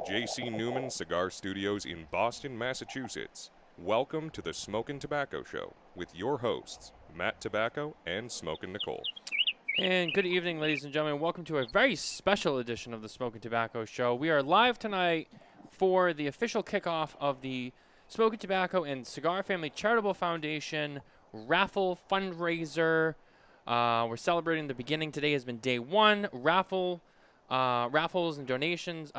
J.C. Newman Cigar Studios in Boston, Massachusetts. Welcome to the Smokin Tabacco Show with your hosts, Matt Tobacco and Smokin Nicole. And good evening, ladies and gentlemen. Welcome to a very special edition of the Smokin Tabacco Show. We are live tonight for the official kickoff of the Smokin Tabacco and Cigar Family Charitable Foundation Raffle fundraiser. We're celebrating the beginning. Today has been day one. Raffles and donations,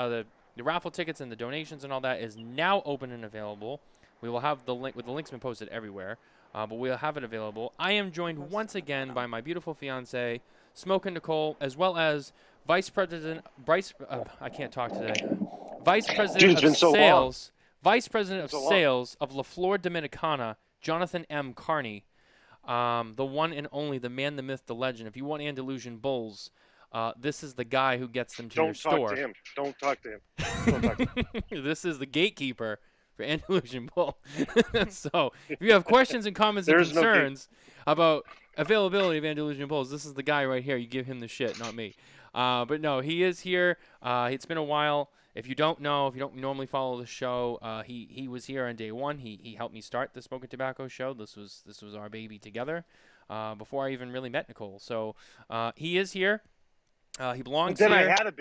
the raffle tickets and the donations and all that is now open and available. We will have the link, the link's been posted everywhere, but we'll have it available. I am joined once again by my beautiful fiance, Smokin Nicole, as well as Vice President Bryce. I can't talk today. Vice President of Sales, Vice President of Sales of La Flor Dominicana, Jonathan M. Carney, the one and only, the man, the myth, the legend. If you want Andalusian bulls, this is the guy who gets them to your store. Don't talk to him. Don't talk to him. This is the gatekeeper for Andalusian bull. So if you have questions and comments and concerns about availability of Andalusian bulls, this is the guy right here. You give him the shit, not me. But no, he is here. It's been a while. If you don't know, if you don't normally follow the show, he was here on day one. He helped me start the Smokin Tabacco Show. This was our baby together before I even really met Nicole. So he is here. He belongs here. But then I had a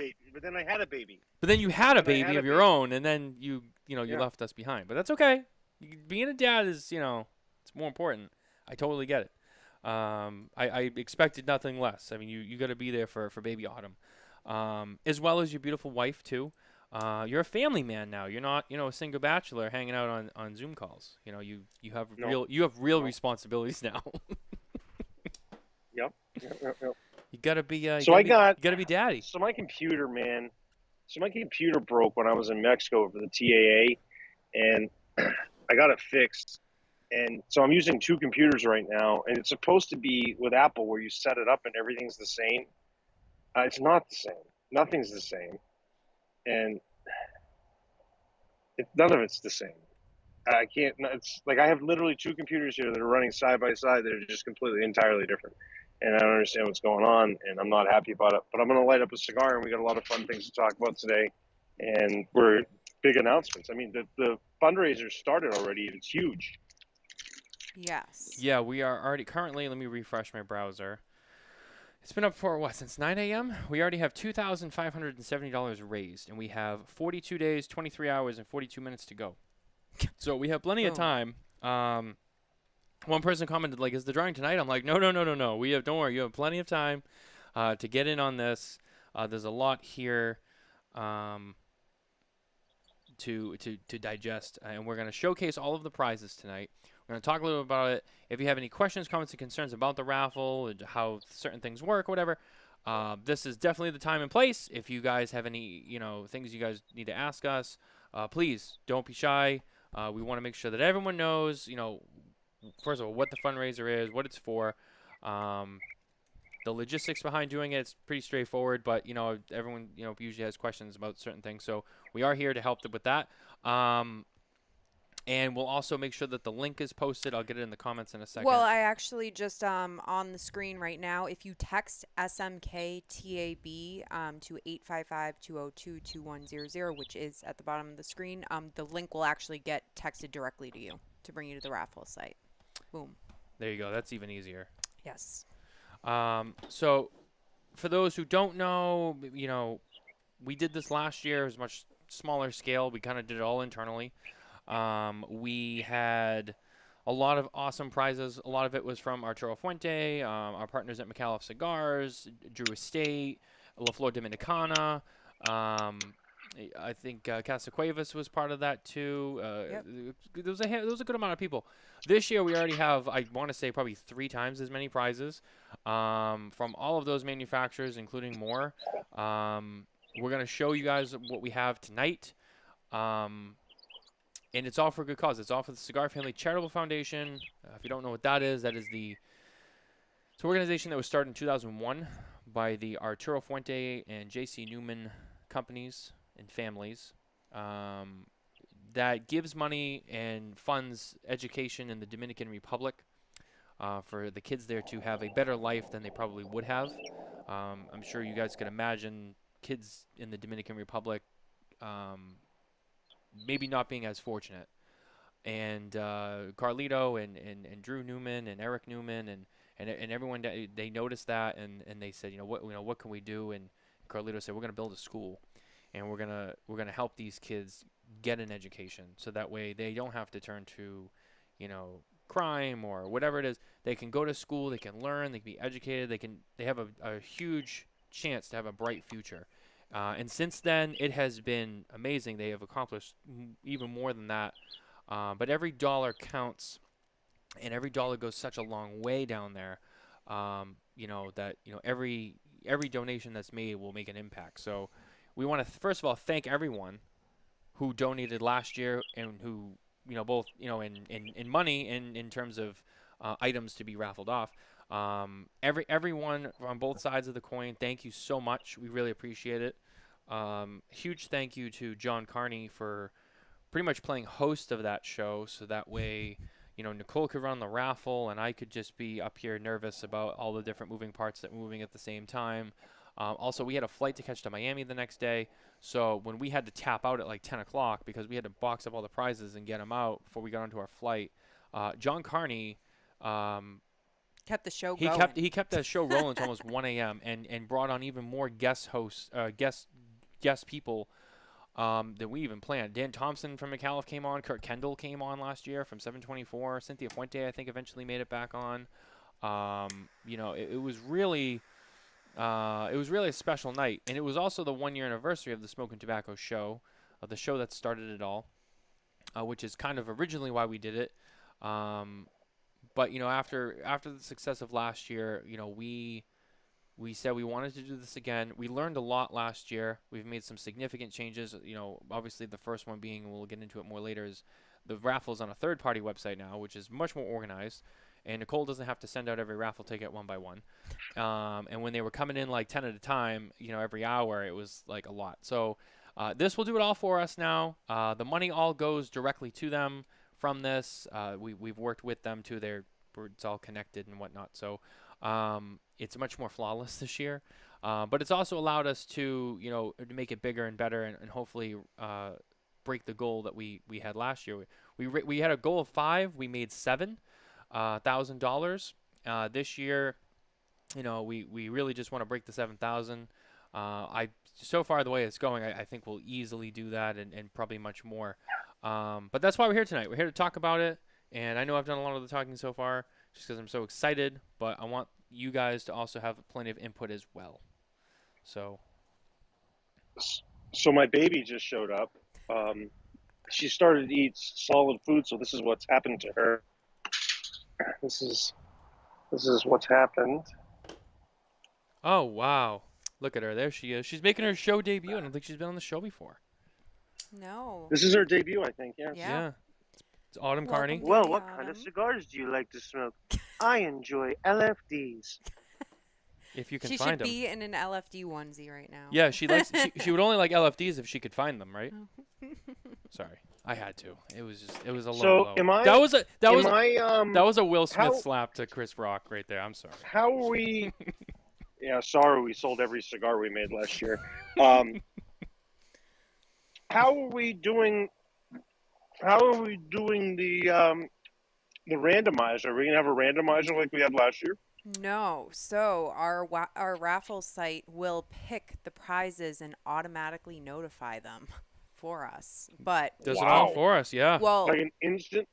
baby. But then you had a baby of your own, and then you left us behind. But that's okay. Being a dad is, it's more important. I totally get it. I expected nothing less. I mean, you got to be there for baby Autumn, as well as your beautiful wife too. You're a family man now. You're not, a single bachelor hanging out on Zoom calls. You have real responsibilities now. Yep. You gotta be. You gotta be daddy. So my computer broke when I was in Mexico for the TAA, and I got it fixed. And so I'm using two computers right now, and it's supposed to be with Apple where you set it up and everything's the same. It's not the same. Nothing's the same, and none of it's the same. I can't. It's like I have literally two computers here that are running side by side that are just completely, entirely different. And I don't understand what's going on, and I'm not happy about it. But I'm going to light up a cigar, and we got a lot of fun things to talk about today. And we're big announcements. I mean, the fundraiser started already. It's huge. Yes. Yeah, we are already currently. Let me refresh my browser. It's been up for since 9 a.m. We already have $2,570 raised, and we have 42 days, 23 hours, and 42 minutes to go. So we have plenty of time. One person commented, like, is the drawing tonight? I'm like, no. Don't worry. You have plenty of time to get in on this. There's a lot here to digest, and we're going to showcase all of the prizes tonight. We're going to talk a little bit about it. If you have any questions, comments, and concerns about the raffle, and how certain things work, whatever, this is definitely the time and place. If you guys have any, things you guys need to ask us, please don't be shy. We want to make sure that everyone knows, first of all, what the fundraiser is, what it's for, the logistics behind doing it. It's pretty straightforward, but everyone usually has questions about certain things, so we are here to help them with that. And we'll also make sure that the link is posted. I'll get it in the comments in a second. Well, I actually just on the screen right now, if you text SMKTAB to 855-202-2100, which is at the bottom of the screen, the link will actually get texted directly to you to bring you to the raffle site. Boom. There you go. That's even easier. Yes. So for those who don't know, we did this last year. It was much smaller scale. We kind of did it all internally. We had a lot of awesome prizes. A lot of it was from Arturo Fuente, our partners at McAuliffe Cigars, Drew Estate, La Flor Dominicana. I think Casa Cuevas was part of that too. Yep. There was a good amount of people. This year we already have, I want to say, probably 3 times as many prizes from all of those manufacturers, including more. We're going to show you guys what we have tonight. And it's all for a good cause. It's all for the Cigar Family Charitable Foundation. If you don't know what that is it's an organization that was started in 2001 by the Arturo Fuente and J.C. Newman companies and families that gives money and funds education in the Dominican Republic for the kids there to have a better life than they probably would have. I'm sure you guys can imagine kids in the Dominican Republic maybe not being as fortunate. And Carlito and Drew Newman and Eric Newman and everyone they noticed that and they said, what can we do? And Carlito said, we're going to build a school, and we're gonna help these kids get an education, so that way they don't have to turn to, crime or whatever it is. They can go to school, they can learn, they can be educated, they have a huge chance to have a bright future. And since then, it has been amazing. They have accomplished even more than that. But every dollar counts, and every dollar goes such a long way down there. That every donation that's made will make an impact. So we want to first of all thank everyone who donated last year and who both in money and in terms of items to be raffled off. Everyone on both sides of the coin, thank you so much. We really appreciate it. Huge thank you to John Carney for pretty much playing host of that show, so that way, Nicole could run the raffle and I could just be up here nervous about all the different moving parts that were moving at the same time. Also, we had a flight to catch to Miami the next day, so when we had to tap out at like 10 o'clock because we had to box up all the prizes and get them out before we got onto our flight, John Carney Kept the show going. He kept that show rolling to almost 1 a.m. and brought on even more guest people than we even planned. Dan Thompson from McAuliffe came on. Kurt Kendall came on last year from 724. Cynthia Fuente, I think, eventually made it back on. It was really a special night, and it was also the 1-year anniversary of the Smokin Tabacco show, of the show that started it all, which is kind of originally why we did it. But after the success of last year, we said we wanted to do this again. We learned a lot last year. We've made some significant changes. Obviously the first one being, and we'll get into it more later, is the raffle's on a third-party website now, which is much more organized. And Nicole doesn't have to send out every raffle ticket one by one. And when they were coming in like 10 at a time, every hour, it was like a lot. So this will do it all for us now. The money all goes directly to them from this. We've worked with them too. It's all connected and whatnot. So it's much more flawless this year. But it's also allowed us to make it bigger and better, and hopefully break the goal that we had last year. We had a goal of 5. We made $7,000. This year, we really just want to break the 7,000. So far the way it's going, I think we'll easily do that and probably much more. But that's why we're here tonight. We're here to talk about it. And I know I've done a lot of the talking so far just because I'm so excited, but I want you guys to also have plenty of input as well. So my baby just showed up. She started to eat solid food, so this is what's happened to her. This is what's happened. Oh, wow. Look at her. There she is. She's making her show debut. I don't think she's been on the show before. No. This is her debut, I think. Yes. Yeah. It's Autumn Welcome, Carney. baby. Well, what Autumn. kind of cigars do you like to smoke? I enjoy LFDs. If you can She find should them. be in an LFD onesie right now. Yeah, she likes. she would only like LFDs if she could find them, right? Sorry, I had to. It was a low So, blow. am I? That was a That was a Will Smith how- slap to Chris Rock right there. I'm sorry. How are we? Yeah, sorry, we sold every cigar we made last year. How are we doing? How are we doing the randomizer? Are we gonna have a randomizer like we had last year? No. So our raffle site will pick the prizes and automatically notify them for us. But Does it all Wow. for us? Yeah. well, Like an instant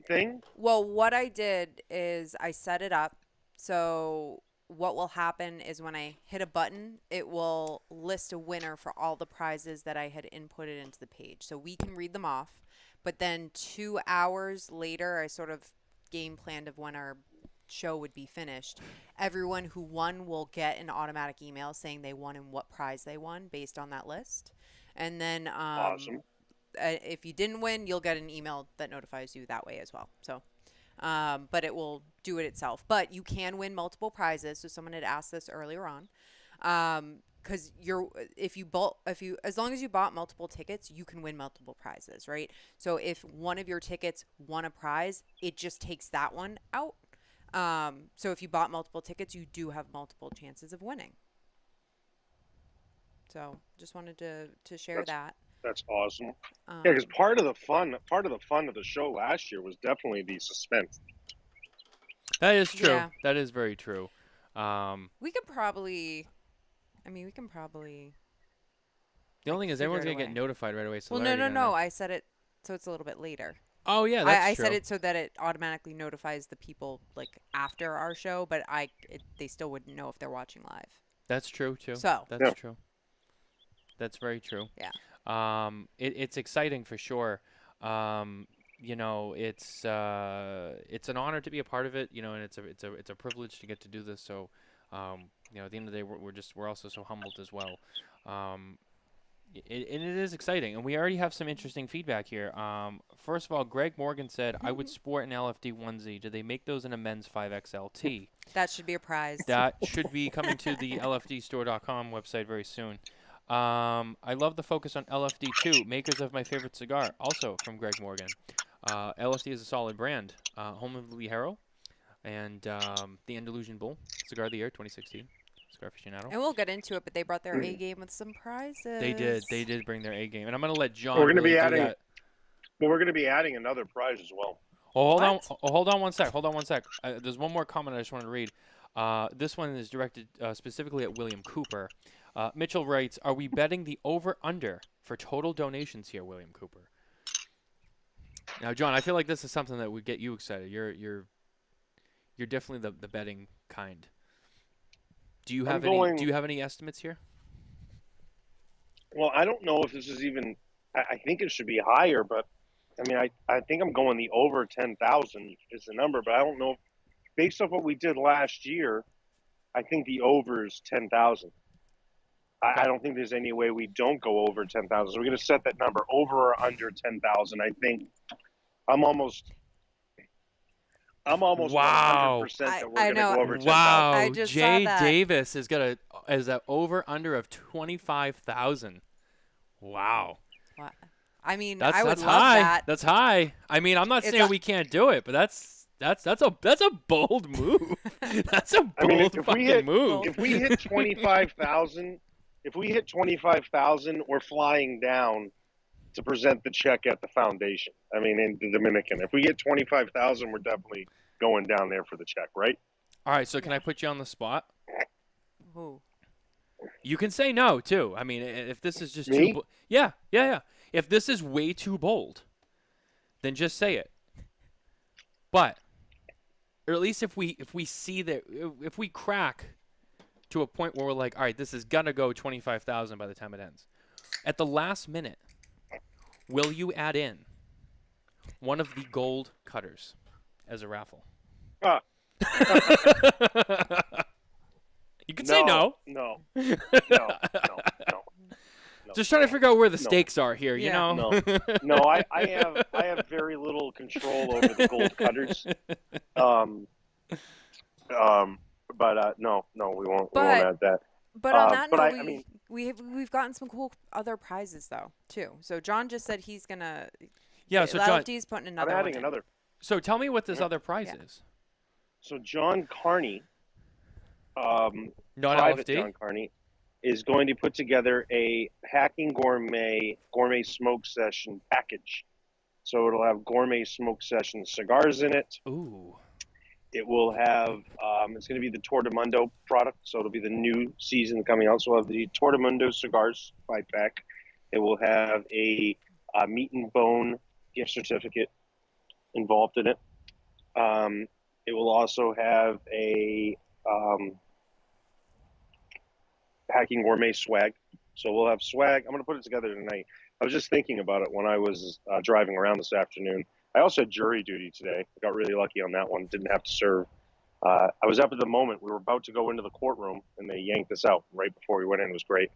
thing? what I did is I set it up so what will happen is when I hit a button, it will list a winner for all the prizes that I had inputted into the page. So we can read them off. But then 2 hours later, I sort of game planned of when our show would be finished. Everyone who won will get an automatic email saying they won and what prize they won based on that list. And then Awesome. if you didn't win, you'll get an email that notifies you that way as well. So, but it will do it itself. But you can win multiple prizes. So someone had asked this earlier on. Because as long as you bought multiple tickets, you can win multiple prizes, right? So if one of your tickets won a prize, it just takes that one out. So if you bought multiple tickets, you do have multiple chances of winning. So just wanted to share that. That's awesome. Um, Yeah, because part of the fun of the show last year was definitely the suspense. That is true. Yeah. That is very true. we could probably. I mean, we can probably. The only thing is figure everyone's it going to get away. notified right away. So Well, they're no, already no, gonna no. know. I said it so it's a little bit later. Oh, yeah, that's I true. said it so that it automatically notifies the people like after our show, but they still wouldn't know if they're watching live. That's true, too. So That's Yeah. true. That's very true. Yeah. It's exciting for sure. You know, it's an honor to be a part of it. You know, and it's a privilege to get to do this. So, you know, at the end of the day, we're also so humbled as well. And it is exciting, and we already have some interesting feedback here. First of all, Greg Morgan said, "I would sport an LFD onesie. Do they make those in a men's 5XLT?" that should be a prize. That should be coming to the LFDstore.com website very soon. I love the focus on LFD too. Makers of my favorite cigar, also from Greg Morgan. LFD is a solid brand. Home of Lee Harrow and the Andalusian Bull, Cigar of the Year 2016. Cigar aficionado. And we'll get into it, but they brought their A game with some prizes. They did. They did bring their A game, and I'm gonna let John. We're gonna really be do adding- that. Well, we're going to be adding another prize as well. Oh, hold on. What? Oh, hold on one sec. Hold on one sec. There's one more comment I just wanted to read. This one is directed specifically at William Cooper. Mitchell writes, "Are we betting the over/under for total donations here, William Cooper?" Now, John, I feel like this is something that would get you excited. You're definitely the betting kind. Do you have any estimates here? Well, I don't know if this is even. I think it should be higher, but I mean, I think I'm going the over 10,000 is the number, but I don't know. Based off what we did last year, I think the over is 10,000. I don't think there's any way we don't go over 10,000. So we're going to set that number over or under 10,000. I think I'm almost Wow. 100% that we're I going to know. go over 10,000. Wow, I just saw Jay that. Davis is an over under of 25,000. Wow. What? I mean, That's I would that's love high. that. That's high. I mean, I'm not It's saying a- we can't do it, but that's a bold move. That's a bold I mean, if we fucking hit- move. If we hit 25,000, we're flying down to present the check at the foundation. I mean, in the Dominican. If we get 25,000, we're definitely going down there for the check, right? All right, so can I put you on the spot? Ooh. You can say no too. I mean, if this is just Me? too yeah. If this is way too bold, then just say it. But or at least if we see that if we crack to a point where we're like, all right, this is gonna go 25,000 by the time it ends. At the last minute, will you add in one of the gold cutters as a raffle? Ah. You can say no. No. Just trying to figure out where the No. stakes are here, you Yeah. know? No, I have very little control over the gold cutters. But no, we won't add that. But on that but note, I mean- we've gotten some cool other prizes though too. So John just said he's gonna. Yeah, so John, LFD's putting I'm another adding one in. another. so tell me what this other prize Yeah. is. So John Carney, Not private LFD? John Carney, is going to put together a Hacking Gourmet smoke session package. So it'll have gourmet smoke session cigars in it. Ooh. It will have, it's going to be the Tortamundo product, so it'll be the new season coming out. So we'll have the Tortamundo cigars 5-pack. It will have a meat and bone gift certificate involved in it. It will also have a Hacking Gourmet swag. So we'll have swag. I'm going to put it together tonight. I was just thinking about it when I was driving around this afternoon. I also had jury duty today. I got really lucky on that one. Didn't have to serve. I was up at the moment. We were about to go into the courtroom, and they yanked us out right before we went in. It was great.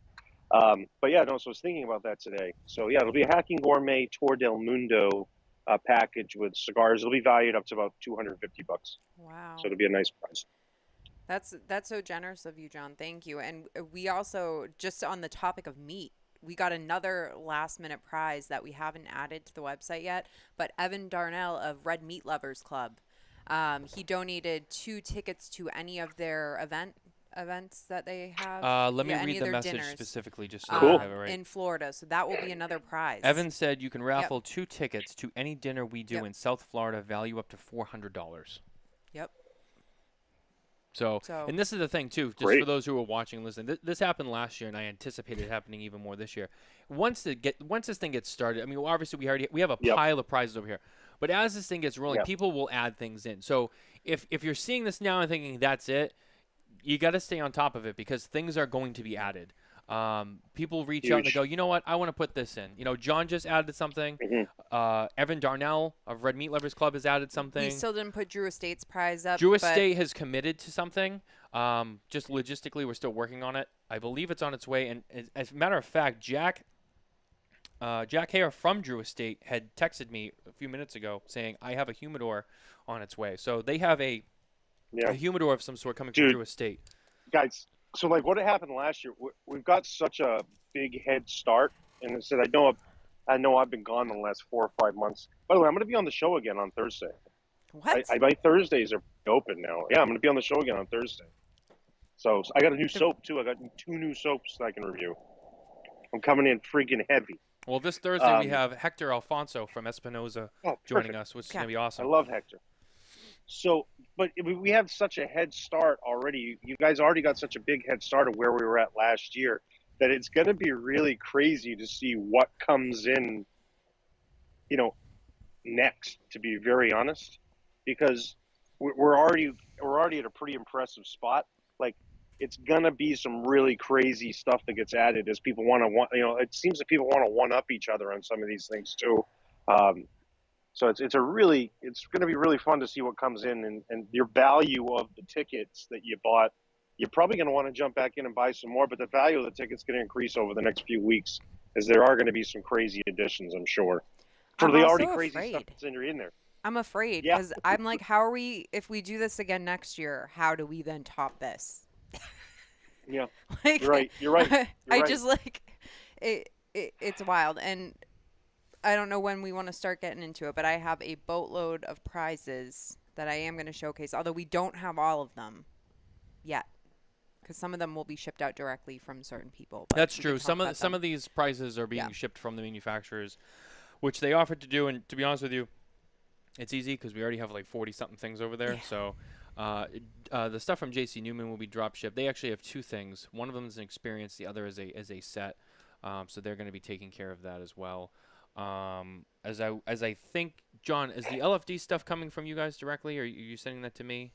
But yeah, no, so I was thinking about that today. So yeah, it'll be a Hacking Gourmet Tour del Mundo package with cigars. It'll be valued up to about $250. Wow. So it'll be a nice price. That's so generous of you, John. Thank you. And we also, just on the topic of meat, we got another last minute prize that we haven't added to the website yet. But Evan Darnell of Red Meat Lovers Club, he donated 2 tickets to any of their events that they have? Let me any read of the their message dinners, specifically just so Cool. I have it right. in Florida. So that will be another prize. Evan said you can raffle 2 tickets to any dinner we do Yep. in South Florida, value up to $400. Yep. So, So and this is the thing too, just Great. for those who are watching and listening. This happened last year, and I anticipate it happening even more this year. Once this thing gets started, I mean, well, obviously we have a Yep. pile of prizes over here, but as this thing gets rolling, Yep. people will add things in. So if you're seeing this now and thinking that's it, you got to stay on top of it because things are going to be added. People reach out and they Huge. go, you know what, I want to put this in. You know, John just added something. Mhm. Evan Darnell of Red Meat Lovers Club has added something. we still didn't put Drew Estate's prize up. Drew but Estate has committed to something. Just logistically, we're still working on it. I believe it's on its way. And as a matter of fact, Jack Hare from Drew Estate had texted me a few minutes ago saying, I have a humidor on its way. So they have a humidor of some sort coming from Dude. Drew Estate. Guys, so like what happened last year, we've got such a big head start. And I said, I know I've been gone the last 4 or 5 months. By the way, I'm going to be on the show again on Thursday. What? My Thursdays are open now. Yeah, I'm going to be on the show again on Thursday. So I got a new soap, too. I got 2 new soaps that I can review. I'm coming in freaking heavy. Well, this Thursday we have Hector Alfonso from Espinoza joining us, which is going to be awesome. I love Hector. So, but we have such a head start already. You guys already got such a big head start of where we were at last year that it's going to be really crazy to see what comes in, next, to be very honest, because we're already at a pretty impressive spot. Like, it's going to be some really crazy stuff that gets added as people it seems that people want to one up each other on some of these things too. So it's going to be really fun to see what comes in and your value of the tickets that you bought. You're probably going to want to jump back in and buy some more, but the value of the ticket's going to increase over the next few weeks as there are going to be some crazy additions, I'm sure. For I'm the also already crazy afraid. stuff that's in there. I'm afraid Yeah. because I'm like, how are we, if we do this again next year, how do we then top this? Yeah, Like, you're right. I right. just like, it's wild. And I don't know when we want to start getting into it, but I have a boatload of prizes that I am going to showcase, although we don't have all of them yet. Because some of them will be shipped out directly from certain people. But That's we can true. talk Some about of these prizes are being Yeah. shipped from the manufacturers, which they offered to do. And to be honest with you, it's easy because we already have like 40-something things over there. Yeah. So the stuff from JC Newman will be drop shipped. They actually have 2 things. One of them is an experience. The other is a set. So they're going to be taking care of that as well. As I think, John, is the LFD stuff coming from you guys directly, or are you sending that to me?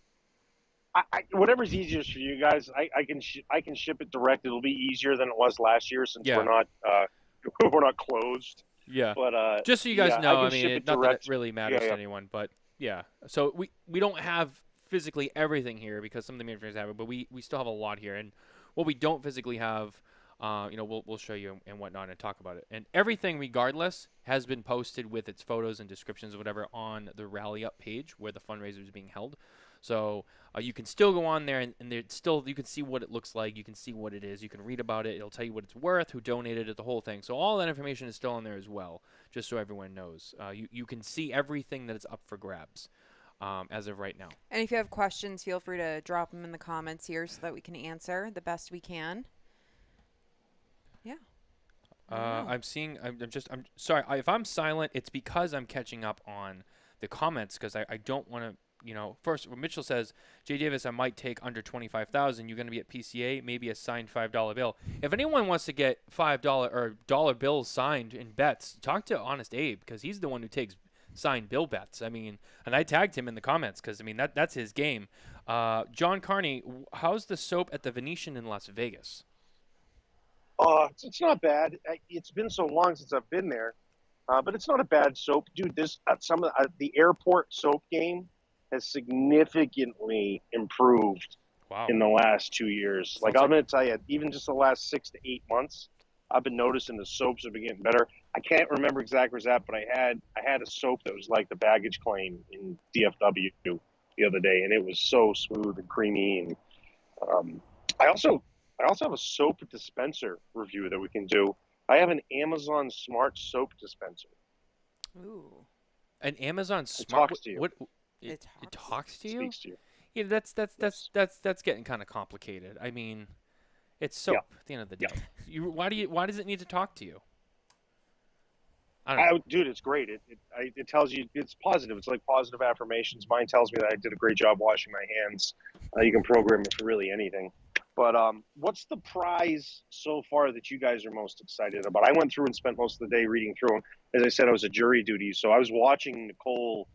Whatever's easiest for you guys, I can ship it direct. It'll be easier than it was last year since Yeah. we're not closed. Yeah. But Just so you guys know, I mean, not that direct. it really matters Yeah. to anyone, but yeah. So we don't have physically everything here because some of the manufacturers have it, but we still have a lot here. And what we don't physically have, we'll show you and whatnot and talk about it. And everything, regardless, has been posted with its photos and descriptions or whatever on the Rally Up page where the fundraiser is being held. So you can still go on there and you can see what it looks like. You can see what it is. You can read about it. It'll tell you what it's worth, who donated it, the whole thing. So all that information is still on there as well, just so everyone knows. You can see everything that is up for grabs as of right now. And if you have questions, feel free to drop them in the comments here so that we can answer the best we can. Yeah. I'm sorry. If I'm silent, it's because I'm catching up on the comments because I don't want to. First, Mitchell says, Jay Davis, I might take under 25,000. You're going to be at PCA, maybe a signed $5 bill. If anyone wants to get $5 or dollar bills signed in bets, talk to Honest Abe because he's the one who takes signed bill bets. I mean, and I tagged him in the comments because, I mean, that's his game. John Carney, how's the soap at the Venetian in Las Vegas? It's not bad. It's been so long since I've been there, but it's not a bad soap, dude. This some of the airport soap game has significantly improved in the last 2 years. Like I'm going to tell you, even just the last 6 to 8 months, I've been noticing the soaps have been getting better. I can't remember exactly where it's at, but I had a soap that was like the baggage claim in DFW the other day, and it was so smooth and creamy. And I also have a soap dispenser review that we can do. I have an Amazon Smart Soap Dispenser. Ooh. An Amazon It Smart talks to you. What? It It talks to you? Speaks to you. Yeah, that's getting kind of complicated. I mean, it's soap Yeah. at the end of the day. Why does it need to talk to you? I don't know. Dude, it's great. It tells you it's positive. It's like positive affirmations. Mine tells me that I did a great job washing my hands. You can program it for really anything. But what's the prize so far that you guys are most excited about? I went through and spent most of the day reading through them. As I said, I was a jury duty, so I was watching Nicole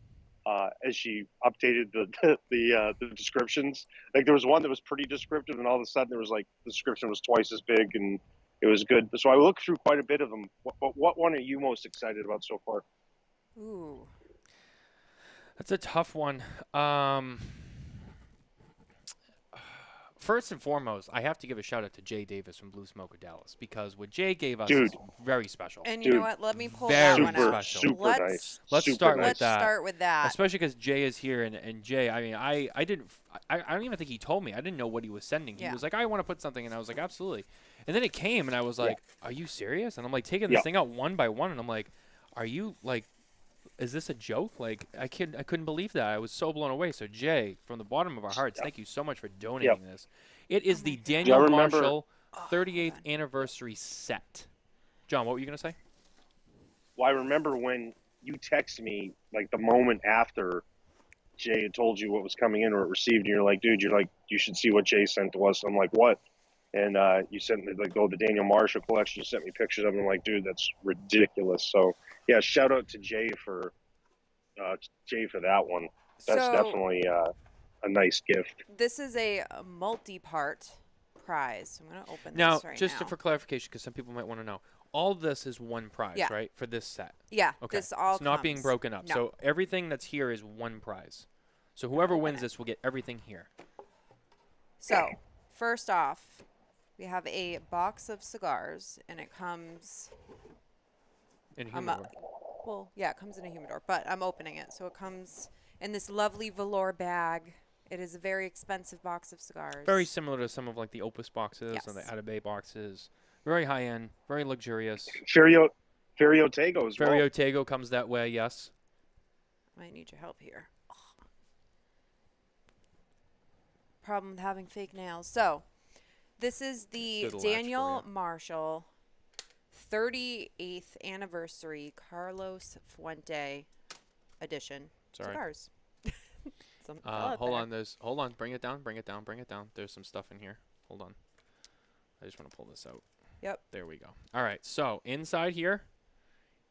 as she updated the descriptions. Like there was one that was pretty descriptive, and all of a sudden there was like the description was twice as big, and it was good. So I looked through quite a bit of them. What one are you most excited about so far? Ooh. That's a tough one. First and foremost, I have to give a shout out to Jay Davis from Blue Smoke of Dallas, because what Jay gave us is Dude. very special. And you know Dude, what? Let me pull very that one super, out. super nice. Let's Super start nice. with that. Let's start with that. Especially because Jay is here, and Jay, I mean, I don't even think he told me. I didn't know what he was sending. He Yeah. was like, I want to put something, and I was like, absolutely. And then it came, and I was like, are you serious? And I'm like taking this thing out one by one, and I'm like, are you like, is this a joke? Like, I couldn't believe that. I was so blown away. So Jay, from the bottom of our hearts, thank you so much for donating this. It is the Daniel remember- Marshall 38th anniversary set. John, what were you gonna say? Well, I remember when you texted me like the moment after Jay had told you what was coming in or it received, and you're like, dude, you should see what Jay sent to us. I'm like, what? And you sent me like the Daniel Marshall collection. You sent me pictures of it. I'm like, dude, that's ridiculous. So yeah, shout out to Jay for that one. That's So- definitely a nice gift. This is a multi-part prize. I'm going to open Now, this right just now. for clarification, because some people might want to know, all of this is one prize, Yeah. right, for this set? Yeah, Okay. this all It's not being comes. broken up. No. So everything that's here is one prize. So whoever Open wins it. this will get everything here. So, first off, we have a box of cigars, and it comes. In I'm humidor. well, yeah, it comes in a humidor, but I'm opening it. So it comes in this lovely velour bag. It is a very expensive box of cigars. Very similar to some of like the Opus boxes and the Yes. Atabey boxes. Very high end, very luxurious. Ferio Tego as well. Ferio Tego comes that way, yes. I need your help here. Ugh. Problem with having fake nails. So, this is the Do the latch for Daniel you. Marshall 38th anniversary Carlos Fuente edition Sorry. cigars. Something fell out Hold there. on, hold on. Bring it down. There's some stuff in here. Hold on. I just want to pull this out. Yep. There we go. All right. So inside here,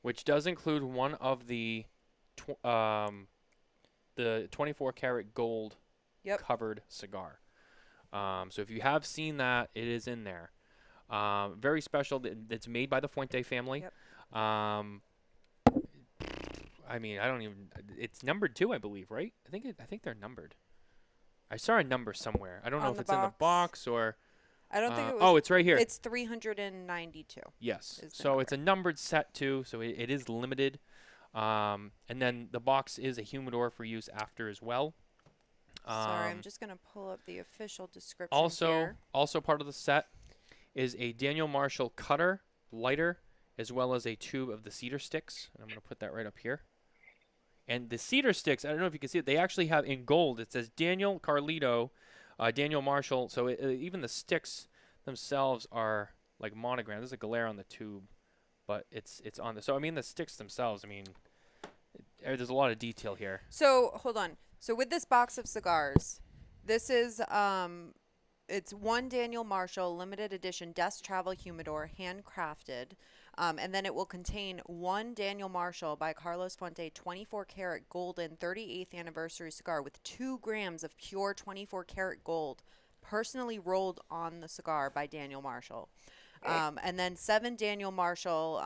which does include one of the 24 karat gold Yep. covered cigar. So if you have seen that, it is in there. Very special. It's made by the Fuente family. Yep. I mean, I don't even. It's numbered too, I believe, right? I think they're numbered. I saw a number somewhere. I don't know On if the it's in the box or. I don't think it was. Oh, it's right here. It's 392. Yes. is the So it's a number. numbered set too. So it is limited. And then the box is a humidor for use after as well. Sorry, I'm just gonna pull up the official description Also, here. also part of the set is a Daniel Marshall cutter, lighter, as well as a tube of the cedar sticks. And I'm going to put that right up here. And the cedar sticks, I don't know if you can see it, they actually have in gold. It says Daniel Carlito, Daniel Marshall. So even the sticks themselves are like monogrammed. There's a glare on the tube, but it's on the. So I mean the sticks themselves. I mean, there's a lot of detail here. So hold on. So with this box of cigars, this is it's one Daniel Marshall limited edition desk travel humidor, handcrafted, and then it will contain one Daniel Marshall by Carlos Fuente 24 karat golden 38th anniversary cigar with 2 grams of pure 24 karat gold, personally rolled on the cigar by Daniel Marshall, and then 7 Daniel Marshall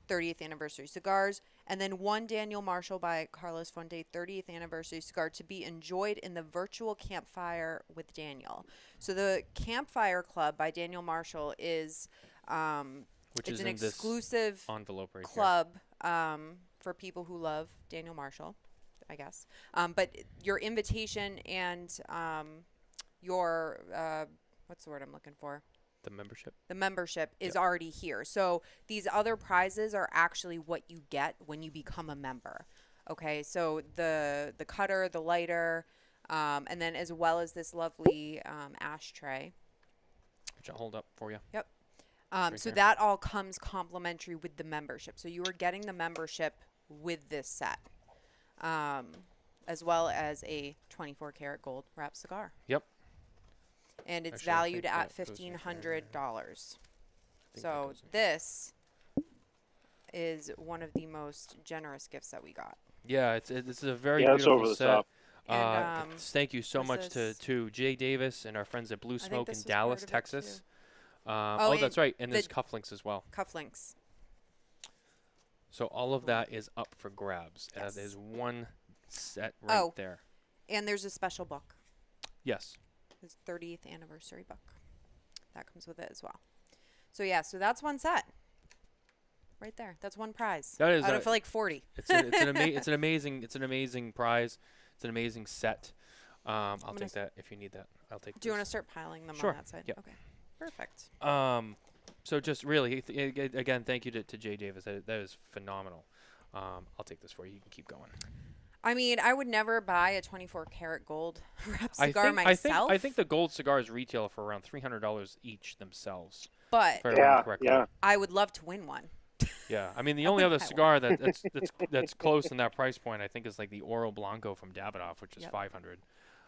30th anniversary cigars, and then 1 Daniel Marshall by Carlos Fuente 30th anniversary cigar to be enjoyed in the virtual campfire with Daniel. So the Campfire Club by Daniel Marshall is Which it's is an in this exclusive envelope right here. club for people who love Daniel Marshall, I guess. But your invitation and your what's the word I'm looking for? The membership. The membership is already here. So these other prizes are actually what you get when you become a member. Okay, so the cutter, the lighter, And then as well as this lovely ashtray. Which I'll hold up for you. Yep. Right So there. that all comes complimentary with the membership. So you are getting the membership with this set, as well as a 24 karat gold wrap cigar. Yep. And it's Actually, I valued think at that goes right $1,500. that So goes in. this is one of the most generous gifts that we got. Yeah, this is a very Yeah, it's beautiful over the set. top. And, Thank you so what's much this? to Jay Davis and our friends at Blue think Smoke this in was part Dallas, of it, Texas. too. Oh, that's and right. And the there's cufflinks as well. cufflinks. So all of that is up for grabs. Yes. That is one set right there. And there's a special book. Yes. His 30th anniversary book. That comes with it as well. So yeah, so that's one set. Right there. That's one prize. That is out of like 40. it's an amazing prize. It's an amazing set. I'll gonna take that if you need that. I'll take. Do you want to this. start piling them Sure. on that side? Yep. Okay. Perfect. So just really, again, thank you to Jay Davis. That is phenomenal. I'll take this for you. You can keep going. I mean, I would never buy a 24 karat gold wrap cigar I myself. think the gold cigars retail for around $300 each themselves. but If I remember Yeah, correctly. yeah. I would love to win one. Yeah, I mean the only other cigar that's close in that price point I think is like the Oro Blanco from Davidoff, which is Yep. 500.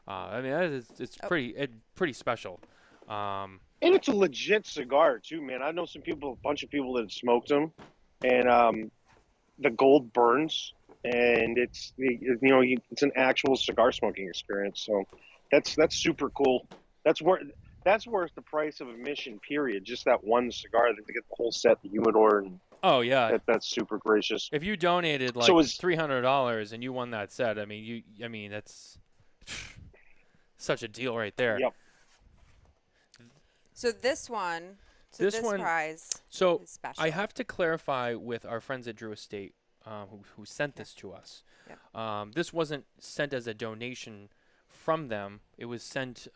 I mean it's Oh. pretty special. And it's a legit cigar too, man. I know a bunch of people that have smoked them, and the gold burns, and it's it's an actual cigar smoking experience. So that's super cool. That's worth the price of admission. Period. Just that one cigar. They get the whole set, the humidor, and Oh yeah, that's super gracious. if you donated like So is- $300 and you won that set, I mean that's such a deal right there. Yep. So this one, This one- prize So is special. I have to clarify with our friends at Drew Estate who sent this to us. Yep. This wasn't sent as a donation from them. It was sent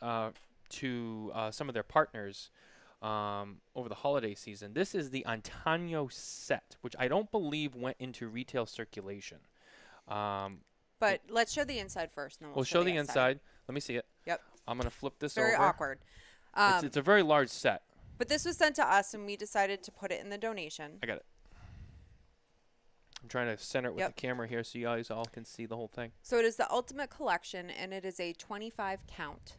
to some of their partners over the holiday season. This is the Antonio set, which I don't believe went into retail circulation. But let's show the inside first, and then We'll show the inside. Let me see it. Yep. I'm going to flip this Very over. awkward. It's a very large set. But this was sent to us, and we decided to put it in the donation. I got it. I'm trying to center it with Yep. the camera here so you guys all can see the whole thing. So it is the Ultimate Collection, and it is a 25 count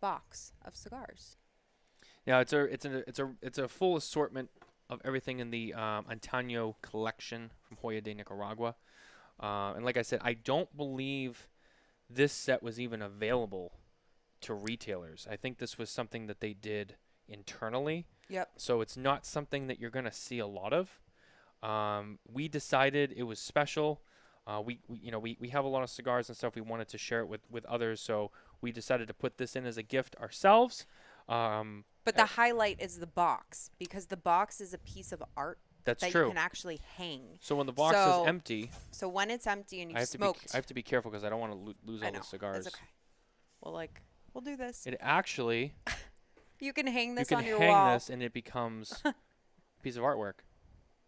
box of cigars. Yeah, it's a full assortment of everything in the Antonio collection from Hoya de Nicaragua. And like I said, I don't believe this set was even available to retailers. I think this was something that they did internally. Yep. So it's not something that you're going to see a lot of. We decided it was special. We have a lot of cigars and stuff. We wanted to share it with others, so we decided to put this in as a gift ourselves. But the highlight is the box, because the box is a piece of art That's that true. you can actually hang. So when the box So- is empty, So when it's empty and I you've have smoked, I have to be careful because I don't want to lose I all know, the cigars. it's okay. We'll do this. It actually You can hang you this can on your hang wall. this and it becomes a piece of artwork,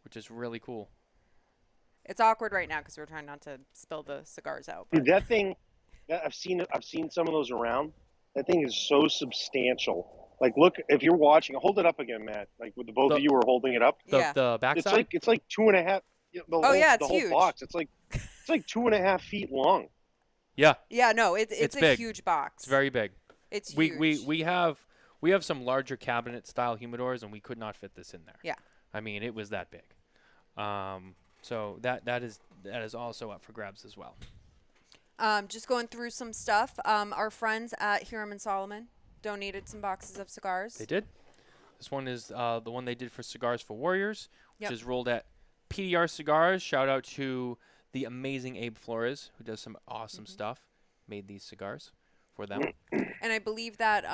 which is really cool. It's awkward right now because we're trying not to spill the cigars out. Dude, but- that thing, I've seen some of those around. That thing is so substantial. Like, look, if you're watching, hold it up again, Matt. Like, with the both of you were holding it up. The the It's backside. like 2.5. yeah, it's the whole huge. box. It's like 2.5 feet long. Yeah, Yeah, no, it's It's a big. huge box. it's very big. It's We huge. we have some larger cabinet style humidors and we could not fit this in there. Yeah. I mean, it was that big. So that is also up for grabs as well. Just going through some stuff. Our friends at Hiram and Solomon donated some boxes of cigars. They did. This one is the one they did for Cigars for Warriors, which Yep. is rolled at PDR Cigars. Shout out to the amazing Abe Flores, who does some awesome stuff. Made these cigars for them. And I believe that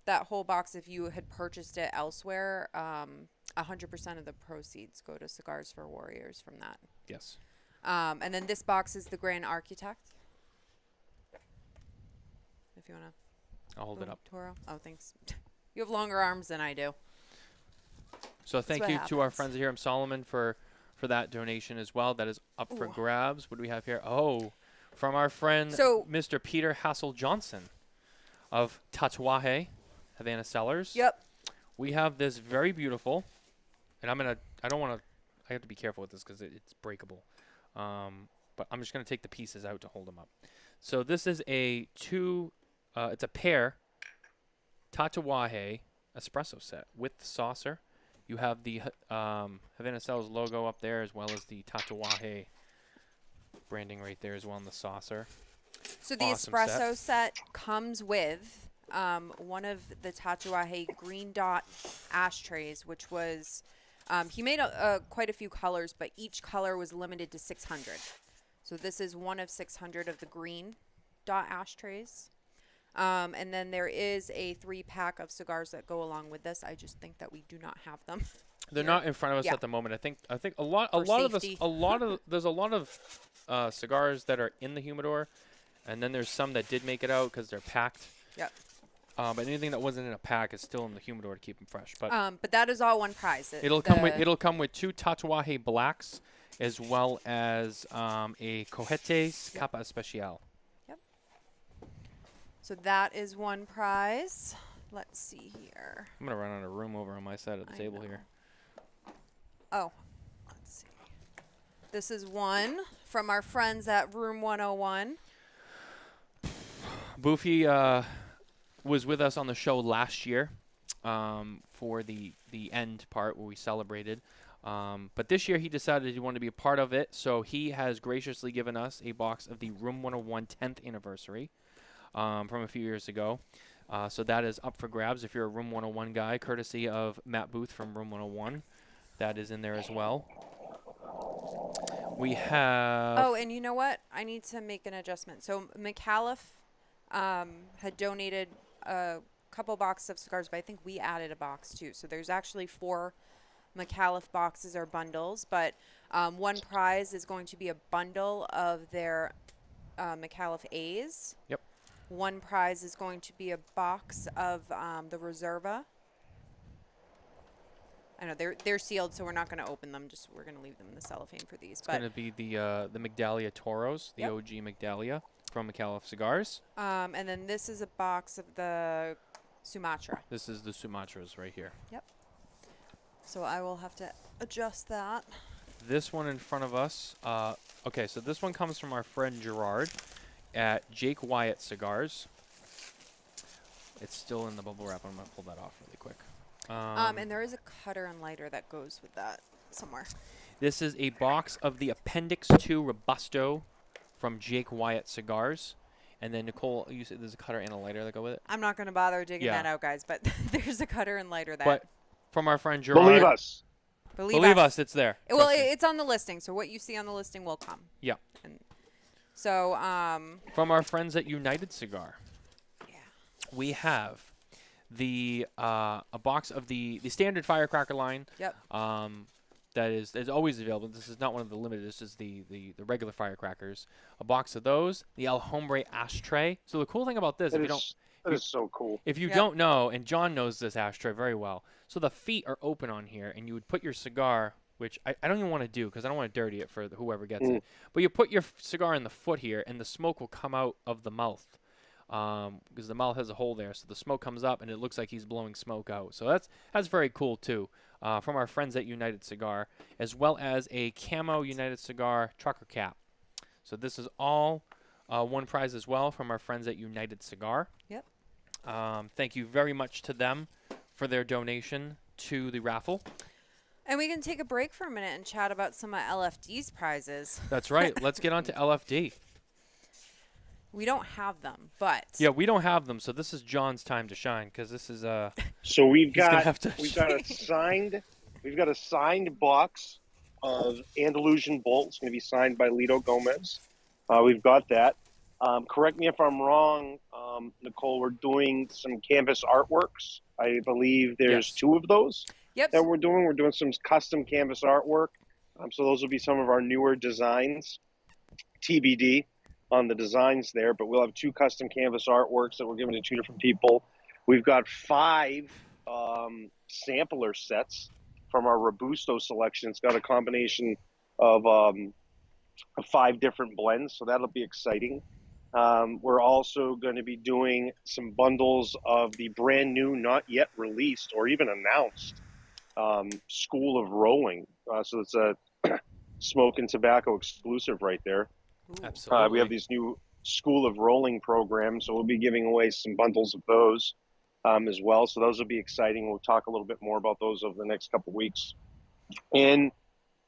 that whole box, if you had purchased it elsewhere, 100% of the proceeds go to Cigars for Warriors from that. Yes. And then this box is the Grand Architect. If you want to. I'll hold it up. Toro. Oh, thanks. You have longer arms than I do. So thank what you to our happens. friends here in Solomon for that donation as well. That is up for grabs. What do we have here? Oh, From our friend So- Mr. Peter Hassel Johnson of Tatuaje, Havana Cellars. Yep. We have this very beautiful, and I don't want to, I have to be careful with this because it's breakable. But I'm just going to take the pieces out to hold them up. So this is it's a pear Tatuaje espresso set with the saucer. You have the Havana Cellars logo up there as well as the Tatuaje branding right there as well in the saucer. So the Awesome espresso set comes with one of the Tatuaje green dot ashtrays, which was he made quite a few colors, but each color was limited to 600. So this is one of 600 of the green dot ashtrays. And then there is a 3-pack of cigars that go along with this. I just think that we do not have them. They're here. not in front of us Yeah. at the moment. I think a lot For of safety. there's a lot of cigars that are in the humidor, and then there's some that did make it out because they're packed. Yep. But anything that wasn't in a pack is still in the humidor to keep them fresh. But But that is all one prize. it'll come with 2 Tatuaje blacks as well as a Cohetes Capa Especial. So that is one prize. Let's see here. I'm gonna run out of room over on my side of the I table know. here. Oh, let's see. This is one from our friends at Room 101. Boofy was with us on the show last year for the end part where we celebrated. But this year he decided he wanted to be a part of it, so he has graciously given us a box of the Room 101 10th anniversary from a few years ago. So that is up for grabs if you're a Room 101 guy, courtesy of Matt Booth from Room 101. That is in there as well. We have... Oh, and you know what? I need to make an adjustment. So McAuliffe had donated a couple boxes of cigars, but I think we added a box too. So there's actually 4 McAuliffe boxes or bundles, but one prize is going to be a bundle of their McAuliffe A's. Yep. One prize is going to be a box of the Reserva. I know they're sealed, so we're not going to open them. We're going to leave them in the cellophane for these. It's going to be the Migdalia Toros, the Yep. OG Migdalia from McAuliffe Cigars. And then this is a box of the Sumatra. This is the Sumatras right here. So I will have to adjust that. This one in front of us. Okay, so this one comes from our friend Gerard at Jake Wyatt Cigars. It's still in the bubble wrap. I'm going to pull that off really quick. And there is a cutter and lighter that goes with that somewhere. This is a box of the Appendix 2 Robusto from Jake Wyatt Cigars. And then, Nicole, you said there's a cutter and a lighter that go with it? I'm not going to bother digging Yeah. that out, guys, but there's a cutter and lighter that. But from our friend Gerard. Believe us. Believe us, it's there. Well, Trust me. it's on the listing, so what you see on the listing will come. Yeah. And so, From our friends at United Cigar. yeah. We have the a box of the standard firecracker line. Yep. That is always available. This is not one of the limited. This is the regular firecrackers. A box of those. The El Hombre ashtray. So the cool thing about this, That is so cool. if you Yep. don't know, and John knows this ashtray very well. So the feet are open on here, and you would put your cigar, which I don't even want to do because I don't want to dirty it for whoever gets it. But you put your cigar in the foot here, and the smoke will come out of the mouth. Because the mouth has a hole there, so the smoke comes up and it looks like he's blowing smoke out. So that's very cool too. From our friends at United Cigar, as well as a camo United Cigar trucker cap. So this is all one prize as well from our friends at United Cigar. Yep. Thank you very much to them for their donation to the raffle. And we can take a break for a minute and chat about some of LFD's prizes. That's right. Let's get on to LFD. We don't have them, but Yeah, we don't have them, so this is John's time to shine because this is So we've He's gonna got have to- we've got a signed box of Andalusian Bolt. It's going to be signed by Lito Gomez. We've got that. Correct me if I'm wrong, Nicole. We're doing some canvas artworks. I believe there's Yes. 2 of those yep. that we're doing. We're doing some custom canvas artwork. So those will be some of our newer designs. TBD on the designs there, but we'll have 2 custom canvas artworks that we're giving to 2 different people. We've got 5 sampler sets from our Robusto selection. It's got a combination of 5 different blends, so that'll be exciting. We're also going to be doing some bundles of the brand new, not yet released or even announced School of Rolling. So it's a Smokin Tabacco exclusive right there. Ooh. Absolutely. We have these new School of Rolling programs, so we'll be giving away some bundles of those as well. So those will be exciting. We'll talk a little bit more about those over the next couple of weeks. And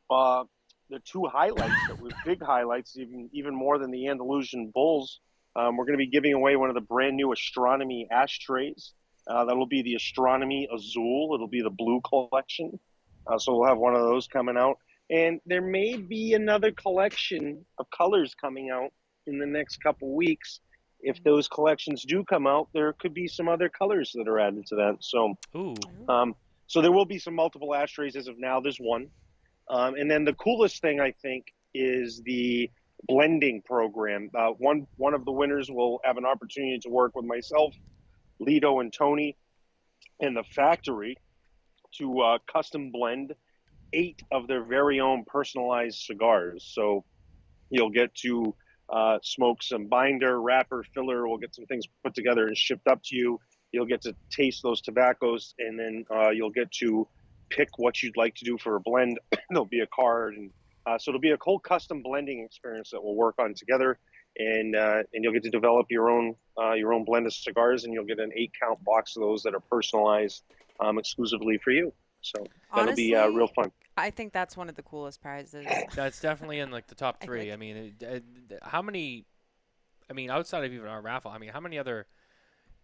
the 2 highlights that were big highlights, even more than the Andalusian Bulls. We're going to be giving away one of the brand new astronomy ashtrays. That'll be the Astronomy Azul. It'll be the blue collection. So we'll have one of those coming out. And there may be another collection of colors coming out in the next couple weeks. If those collections do come out, there could be some other colors that are added to that. So, Ooh. so there will be some multiple ashtrays. As of now, there's one. And then the coolest thing, I think, is the blending program. One of the winners will have an opportunity to work with myself, Lido, and Tony in the factory to custom blend 8 of their very own personalized cigars. So you'll get to smoke some binder, wrapper, filler. We'll get some things put together and shipped up to you. You'll get to taste those tobaccos, and then you'll get to pick what you'd like to do for a blend. There'll be a card, and so it'll be a whole custom blending experience that we'll work on together. And you'll get to develop your own blend of cigars, and you'll get an 8-count box of those that are personalized exclusively for you. So that'll be Honestly, real fun. I think that's one of the coolest prizes. That's definitely in like the top I 3. think- I mean, how many? I mean, outside of even our raffle, I mean, how many other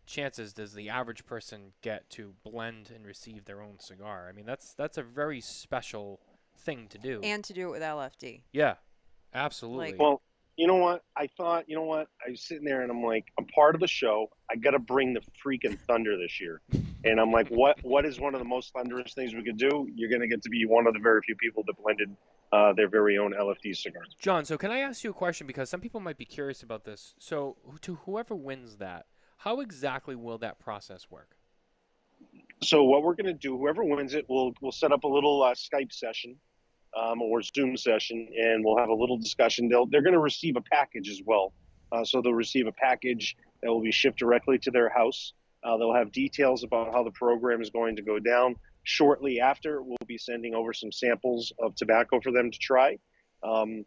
chances does the average person get to blend and receive their own cigar? I mean, that's a very special thing to do. And to do it with LFD. Yeah, absolutely. Well, you know what? I was sitting there and I'm like, I'm part of the show. I got to bring the freaking thunder this year. And I'm like, what is one of the most thunderous things we could do? You're going to get to be one of the very few people that blended their very own LFD cigars. John, so can I ask you a question, because some people might be curious about this? So to whoever wins that, how exactly will that process work? So what we're going to do, whoever wins it, we'll set up a little Skype session or Zoom session, and we'll have a little discussion. They're going to receive a package as well. So they'll receive a package that will be shipped directly to their house. They'll have details about how the program is going to go down. Shortly after, we'll be sending over some samples of tobacco for them to try. And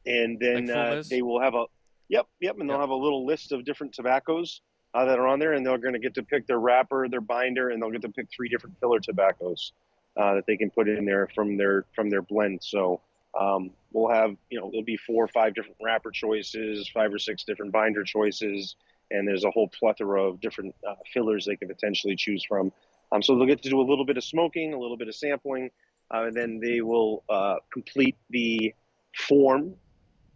then Like they will have and they'll have a little list of different tobaccos that are on there, and they're going to get to pick their wrapper, their binder, and they'll get to pick 3 different filler tobaccos that they can put in there from their blend. So we'll have, there'll be 4 or 5 different wrapper choices, 5 or 6 different binder choices, and there's a whole plethora of different fillers they can potentially choose from. So they'll get to do a little bit of smoking, a little bit of sampling, and then they will complete the form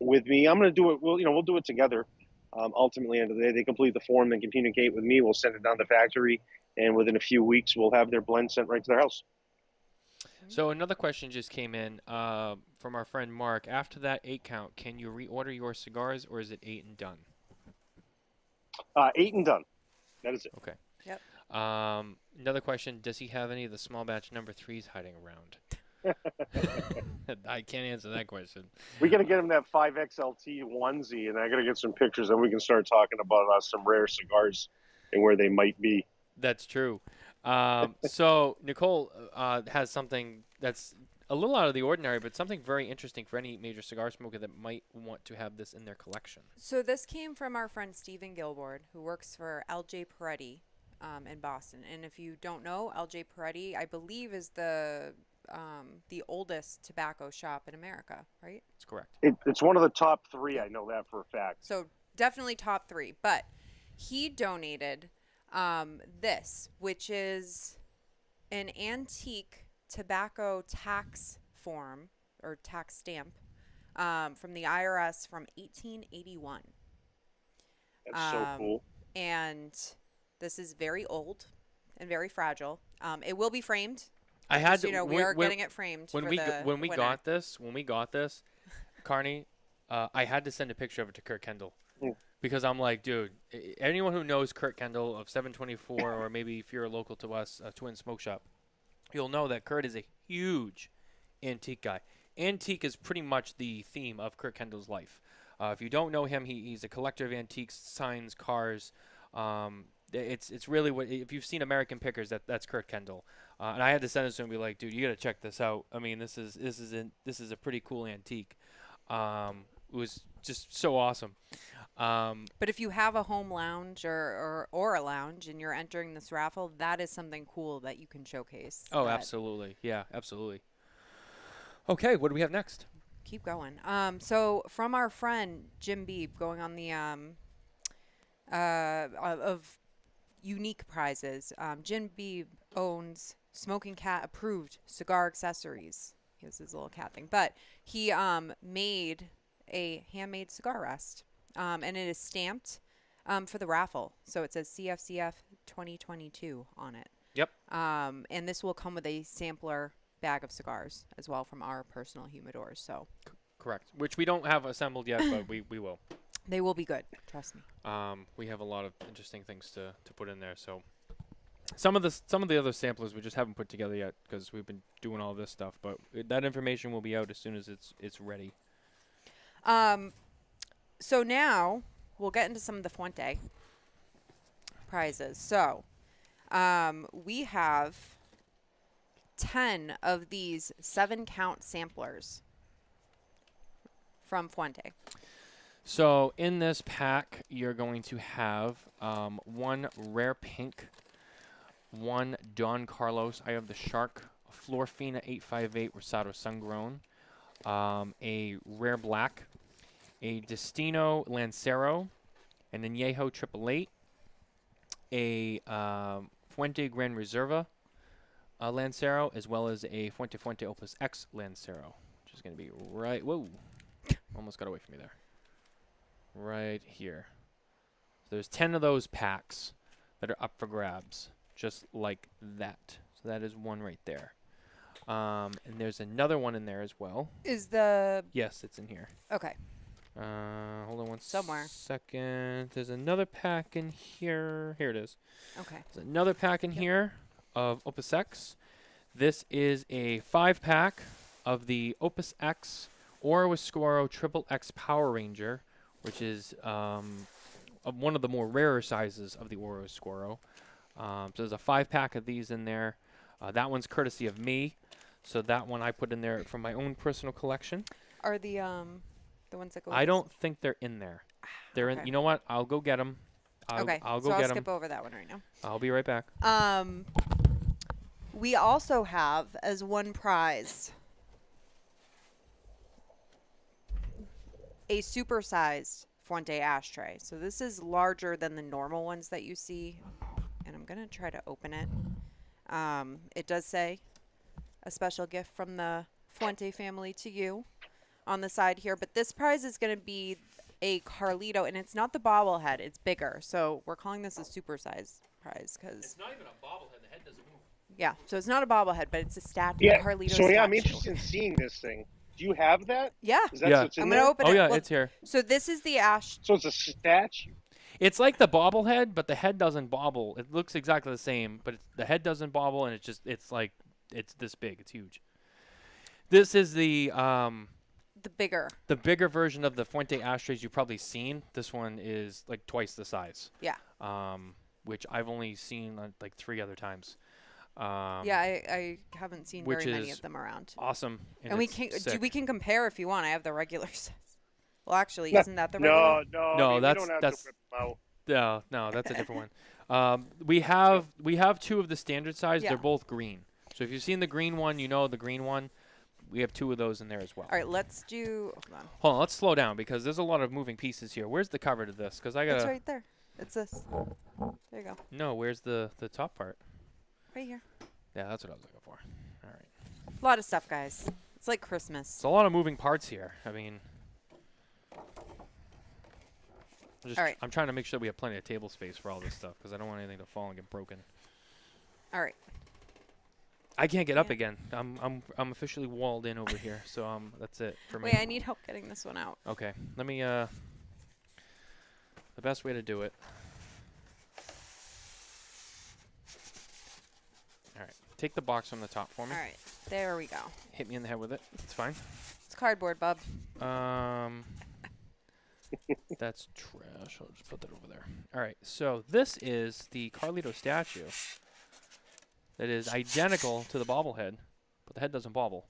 with me. I'm going to do it. We'll do it together. Ultimately, end of the day, they complete the form, then communicate with me. We'll send it down to the factory, and within a few weeks, we'll have their blend sent right to their house. So another question just came in from our friend Mark. After that 8 count, can you reorder your cigars, or is it 8 and done? 8 and done. That is it. Okay. Yep. Another question: does he have any of the small batch number 3s hiding around? I can't answer that question. We got to get him that 5XLT onesie, and I got to get some pictures, and we can start talking about some rare cigars and where they might be. That's true. So Nicole has something that's a little out of the ordinary, but something very interesting for any major cigar smoker that might want to have this in their collection. So this came from our friend Stephen Gilbord, who works for LJ Peretti in Boston. And if you don't know, LJ Peretti, I believe, is the oldest tobacco shop in America, right? That's correct. It's one of the top 3. I know that for a fact. So definitely top 3. But he donated this, which is an antique tobacco tax form or tax stamp from the IRS from 1881. That's so cool. And this is very old and very fragile. It will be framed. I had to. We are getting it framed. When we got this, Carney, I had to send a picture of it to Kurt Kendall. Because I'm like, dude, anyone who knows Kurt Kendall of 724, or maybe if you're local to us, Twin Smoke Shop, you'll know that Kurt is a huge antique guy. antique is pretty much the theme of Kurt Kendall's life. If you don't know him, he's a collector of antiques, signs, cars. It's really what, if you've seen American Pickers, that's Kurt Kendall. And I had to send this to him and be like, dude, you got to check this out. I mean, this is a pretty cool antique. It was just so awesome. But if you have a home lounge or a lounge and you're entering this raffle, that is something cool that you can showcase. Oh, absolutely. Yeah, absolutely. Okay, what do we have next? Keep going. So from our friend Jim Beebe, going on the of unique prizes. Jim Beebe owns Smoking Cat approved cigar accessories. He has his little cat thing, but he made a handmade cigar rest, and it is stamped for the raffle. So it says CFCF 2022 on it. Yep. And this will come with a sampler bag of cigars as well from our personal humidors. So correct. Which we don't have assembled yet, but we will. They will be good. Trust me. We have a lot of interesting things to put in there. So some of the other samplers we just haven't put together yet because we've been doing all this stuff. But that information will be out as soon as it's ready. So now we'll get into some of the Fuente prizes. So we have 10 of these 7-count samplers from Fuente. So in this pack, you're going to have one Rare Pink, one Don Carlos, I have the Shark, Florfina 858 Rosado Sungrown, a Rare Black, a Destino Lancero, an Añejo 888, a Fuente Gran Reserva Lancero, as well as a Fuente Opus X Lancero, which is going to be right, whoa, almost got away from me there. Right here. So there's 10 of those packs that are up for grabs, just like that. So that is one right there. And there's another one in there as well. Is the... Yes, it's in here. Okay. Hold on one Somewhere. second. There's another pack in here. Here it is. Okay. There's another pack in here of Opus X. This is a 5-pack of the Opus X Oro Oscuro Triple X Power Ranger, which is one of the more rarer sizes of the Oro Oscuro. So there's a 5-pack of these in there. That one's courtesy of me. So that one I put in there from my own personal collection. Are the ones that go... I don't think they're in there. They're Okay. in. You know what? I'll go get them. Okay. I'll go so get I'll them. skip over that one right now. I'll be right back. We also have as one prize a supersized Fuente ashtray. So this is larger than the normal ones that you see. And I'm going to try to open it. It does say a special gift from the Fuente family to you on the side here. But this prize is going to be a Carlito. And it's not the bobblehead. It's bigger. So we're calling this a supersized prize because... It's not even a bobblehead. The head doesn't move. Yeah. So it's not a bobblehead, but it's a statue. Yeah. A Carlito So yeah, I'm statue. interested in seeing this thing. Do you have that? Yeah. Is that Yeah. what's in I'm there? going to open Oh it. yeah, Look, it's here. so this is the ash. So it's a statue. It's like the bobblehead, but the head doesn't bobble. It looks exactly the same, but the head doesn't bobble, and it's this big. It's huge. This is the bigger version of the Fuente ashtrays you've probably seen. This one is like twice the size. Yeah. Which I've only seen like 3 other times. Yeah, I haven't seen which very many is of them around. Awesome. And we it's can sick. we can compare if you want. I have the regular size. Well, actually, isn't that the regular? No, I mean, we that's- don't have that's- to whip them out. No, that's a different one. We have 2 of the standard size. Yeah. They're both green. So if you've seen the green one, you know the green one. We have 2 of those in there as well. All right, let's do. Hold on, let's slow down because there's a lot of moving pieces here. Where's the cover to this? Because I It's gotta. right there. It's this. There you go. No, where's the top part? Right here. Yeah, that's what I was looking for. All right. A lot of stuff, guys. It's like Christmas. It's a lot of moving parts here. I mean, All right. I'm trying to make sure we have plenty of table space for all this stuff because I don't want anything to fall and get broken. All right. I can't get up again. I'm officially walled in over here. So that's it for me. Wait, I need help getting this one out. Okay. Let me the best way to do it. All right. take the box from the top for me. All right, there we go. Hit me in the head with it. It's fine. It's cardboard, bub. That's trash. I'll just put that over there. All right, so this is the Carlito statue that is identical to the bobblehead, but the head doesn't bobble.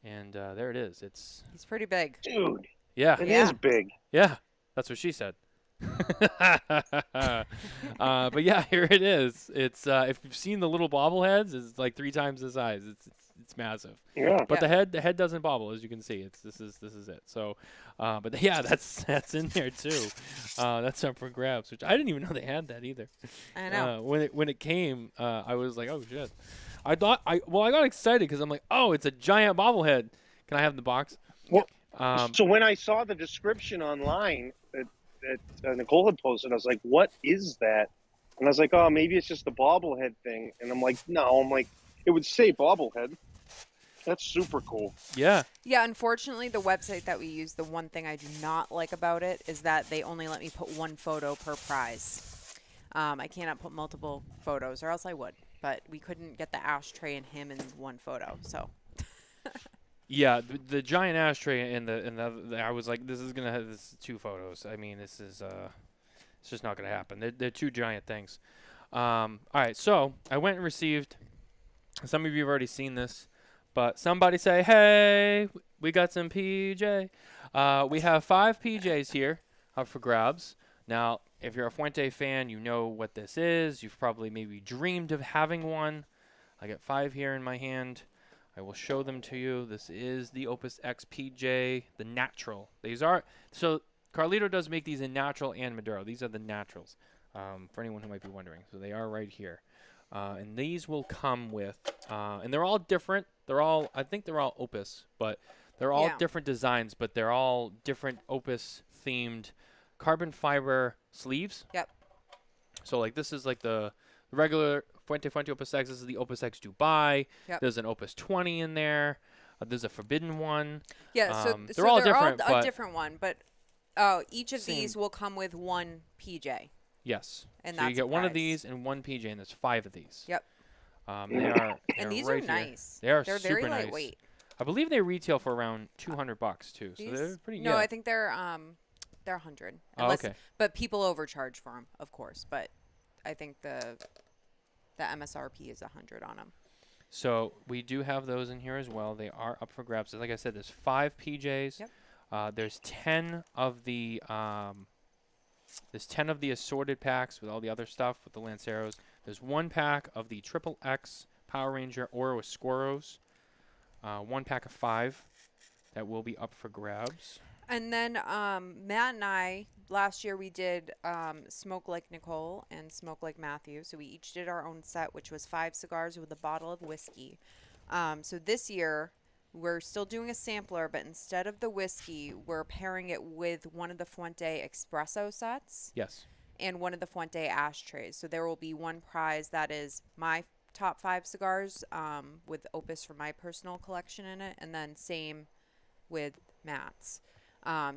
And there it is. He's pretty big. Dude, Yeah, it Yeah. is big. yeah. That's what she said. But yeah, here it is. It's if you've seen the little bobbleheads, it's like 3 times the size. It's massive. Yeah. But Yeah. the head doesn't bobble, as you can see. This is it. So, but yeah, that's in there too. That's up for grabs, which I didn't even know they had that either. I know. When it came, I was like, oh shit. I got excited because I'm like, oh, it's a giant bobblehead. Can I have the box? Well, Um, so when I saw the description online that Nicole had posted, I was like, "What is that?" And I was like, "Oh, maybe it's just the bobblehead thing." And I'm like, "No." I'm like, "It would say bobblehead." That's super cool. yeah. Yeah, unfortunately, the website that we use, the one thing I do not like about it is that they only let me put 1 photo per prize. I cannot put multiple photos, or else I would. But we couldn't get the ashtray and him in 1 photo, so. Yeah, the giant ashtray and the I was like, this is gonna have 2 photos. I mean, it's just not gonna happen. They're 2 giant things. All right, so I went and received. Some of you have already seen this, but somebody say, hey, we got some PJ. We have 5 PJs here up for grabs. Now, if you're a Fuente fan, you know what this is. You've probably maybe dreamed of having one. I got 5 here in my hand. I will show them to you. This is the Opus X PJ, the natural. These are, so Carlito does make these in natural and Maduro. These are the naturals, for anyone who might be wondering. So they are right here. And these will come with, and they're all different. I think they're all Opus, but they're all Yeah. different designs, but they're all different Opus themed carbon fiber sleeves. Yep. So like this is like the regular Fuente Opus X. This is the Opus X Dubai. Yep. There's an Opus 20 in there. There's a Forbidden one. Yeah, so They're all they're different, all but a different one, but each of same. these will come with 1 PJ. Yes. And so you that's get a one of prize. these and 1 PJ, and there's 5 of these. Yep. They're And these right are here. nice. They are They're super very nice. lightweight. I believe they retail for around $200 too. So These? they're pretty. No, yeah. I think they're 100. Oh, Unless, okay. But people overcharge for them, of course. But I think the MSRP is 100 on them. So we do have those in here as well. They are up for grabs. Like I said, there's 5 PJs. Yep. There's 10 of the assorted packs with all the other stuff with the Lanceros. There's 1 pack of the Triple X Power Ranger Oro Squirros. 1 pack of 5 that will be up for grabs. And then Matt and I, last year we did Smoke Like Nicole and Smoke Like Matthew. So we each did our own set, which was 5 cigars with a bottle of whiskey. So this year, we're still doing a sampler, but instead of the whiskey, we're pairing it with one of the Fuente Espresso sets Yes. and one of the Fuente ashtrays. So there will be 1 prize that is my top 5 cigars with Opus from my personal collection in it, and then same with Matt's.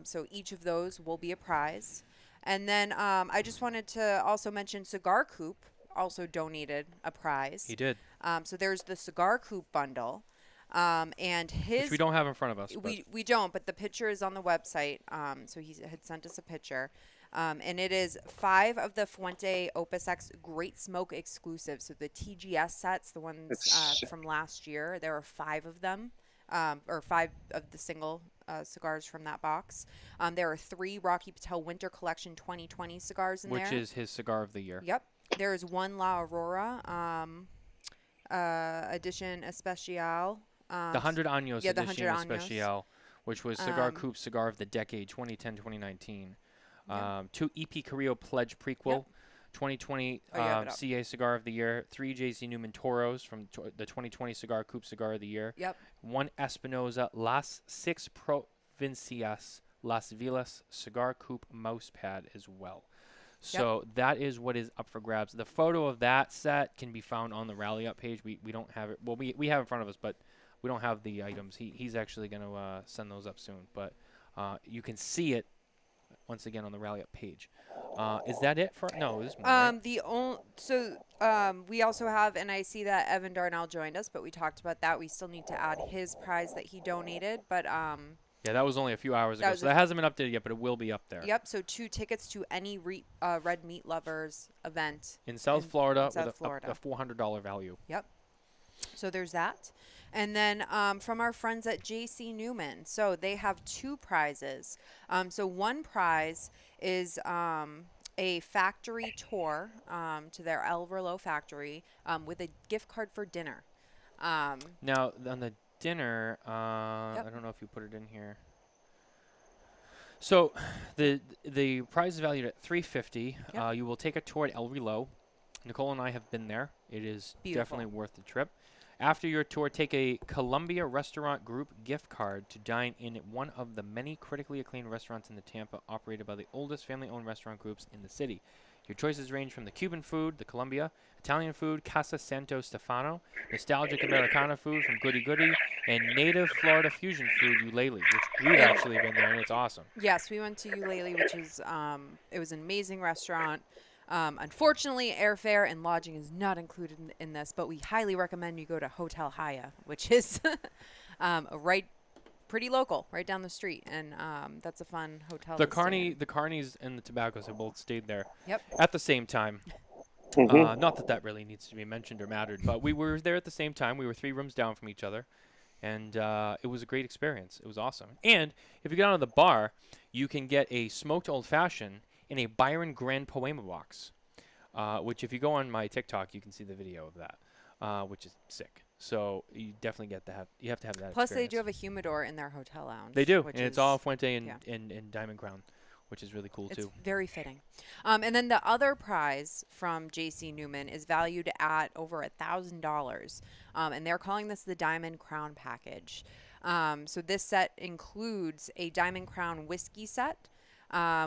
So each of those will be a prize. And then I just wanted to also mention Cigar Coop also donated a prize. He did. So there's the Cigar Coop bundle. And his Which we don't have in front of us. we don't, but the picture is on the website. So he had sent us a picture. And it is 5 of the Fuente Opus X Great Smoke exclusives. So the TGS sets, the ones from last year, there are 5 of them, or 5 of the single cigars from that box. There are 3 Rocky Patel Winter Collection 2020 cigars in there. which is his cigar of the year. Yep. There is 1 La Aurora edition especial. The 100 Años yeah, the edition 100 Años. especial, which was Cigar Coop's Cigar of the Decade 2010-2019. 2 EP Carrillo Pledge prequel, 2020 Oh, you have it up. CA Cigar of the Year, 3 JC Newman Toros from the 2020 Cigar Coop Cigar of the Year, Yep. 1 Espinosa Las 6 Provincias Las Villas Cigar Coop mouse pad as well. So that is what is up for grabs. The photo of that set can be found on the Rally Up page. We don't have it. Well, we have it in front of us, but we don't have the items. He's actually going to send those up soon. But you can see it once again on the Rally Up page. Is that it for? No, there's more. Right? We also have, and I see that Evan Darnell joined us, but we talked about that. We still need to add his prize that he donated, but Yeah, that was only a few hours ago, so that hasn't been updated yet, but it will be up there. Yep. So 2 tickets to any Red Meat Lovers event In South Florida South with Florida. a $400 value. Yep. So there's that. And then from our friends at JC Newman. So they have 2 prizes. So one prize is a factory tour to their El Verlo factory with a gift card for dinner. Now, on the dinner, Yep. I don't know if you put it in here. So the prize is valued at $350. Yep. You will take a tour at El Verlo. Nicole and I have been there. It is Beautiful. definitely worth the trip. After your tour, take a Columbia Restaurant Group gift card to dine in at one of the many critically acclaimed restaurants in the Tampa, operated by the oldest family-owned restaurant groups in the city. Your choices range from the Cuban food, the Columbia, Italian food, Casa Santo Stefano, nostalgic Americana food from Goody Goody, and native Florida fusion food, Ulele, which we've actually been there, and it's awesome. Yes, we went to Ulele, which is it was an amazing restaurant. Unfortunately, airfare and lodging is not included in this, but we highly recommend you go to Hotel Haya, which is pretty local, right down the street, and that's a fun hotel. The to stay in. Carnies and the Tobaccos have both stayed there Yep. at the same time. Mhm. Not that that really needs to be mentioned or mattered, but we were there at the same time. We were 3 rooms down from each other, and it was a great experience. It was awesome. And if you get out of the bar, you can get a smoked old-fashioned in a Byron Grand Poema box, which if you go on my TikTok, you can see the video of that, which is sick. So you definitely you have to have that Plus, they experience. do have a humidor in their hotel lounge. They do, which and it's is- all Fuente yeah. and Diamond Crown, which is really cool, It's too. very fitting. And then the other prize from JC Newman is valued at over $1,000. And they're calling this the Diamond Crown package. So this set includes a Diamond Crown whiskey set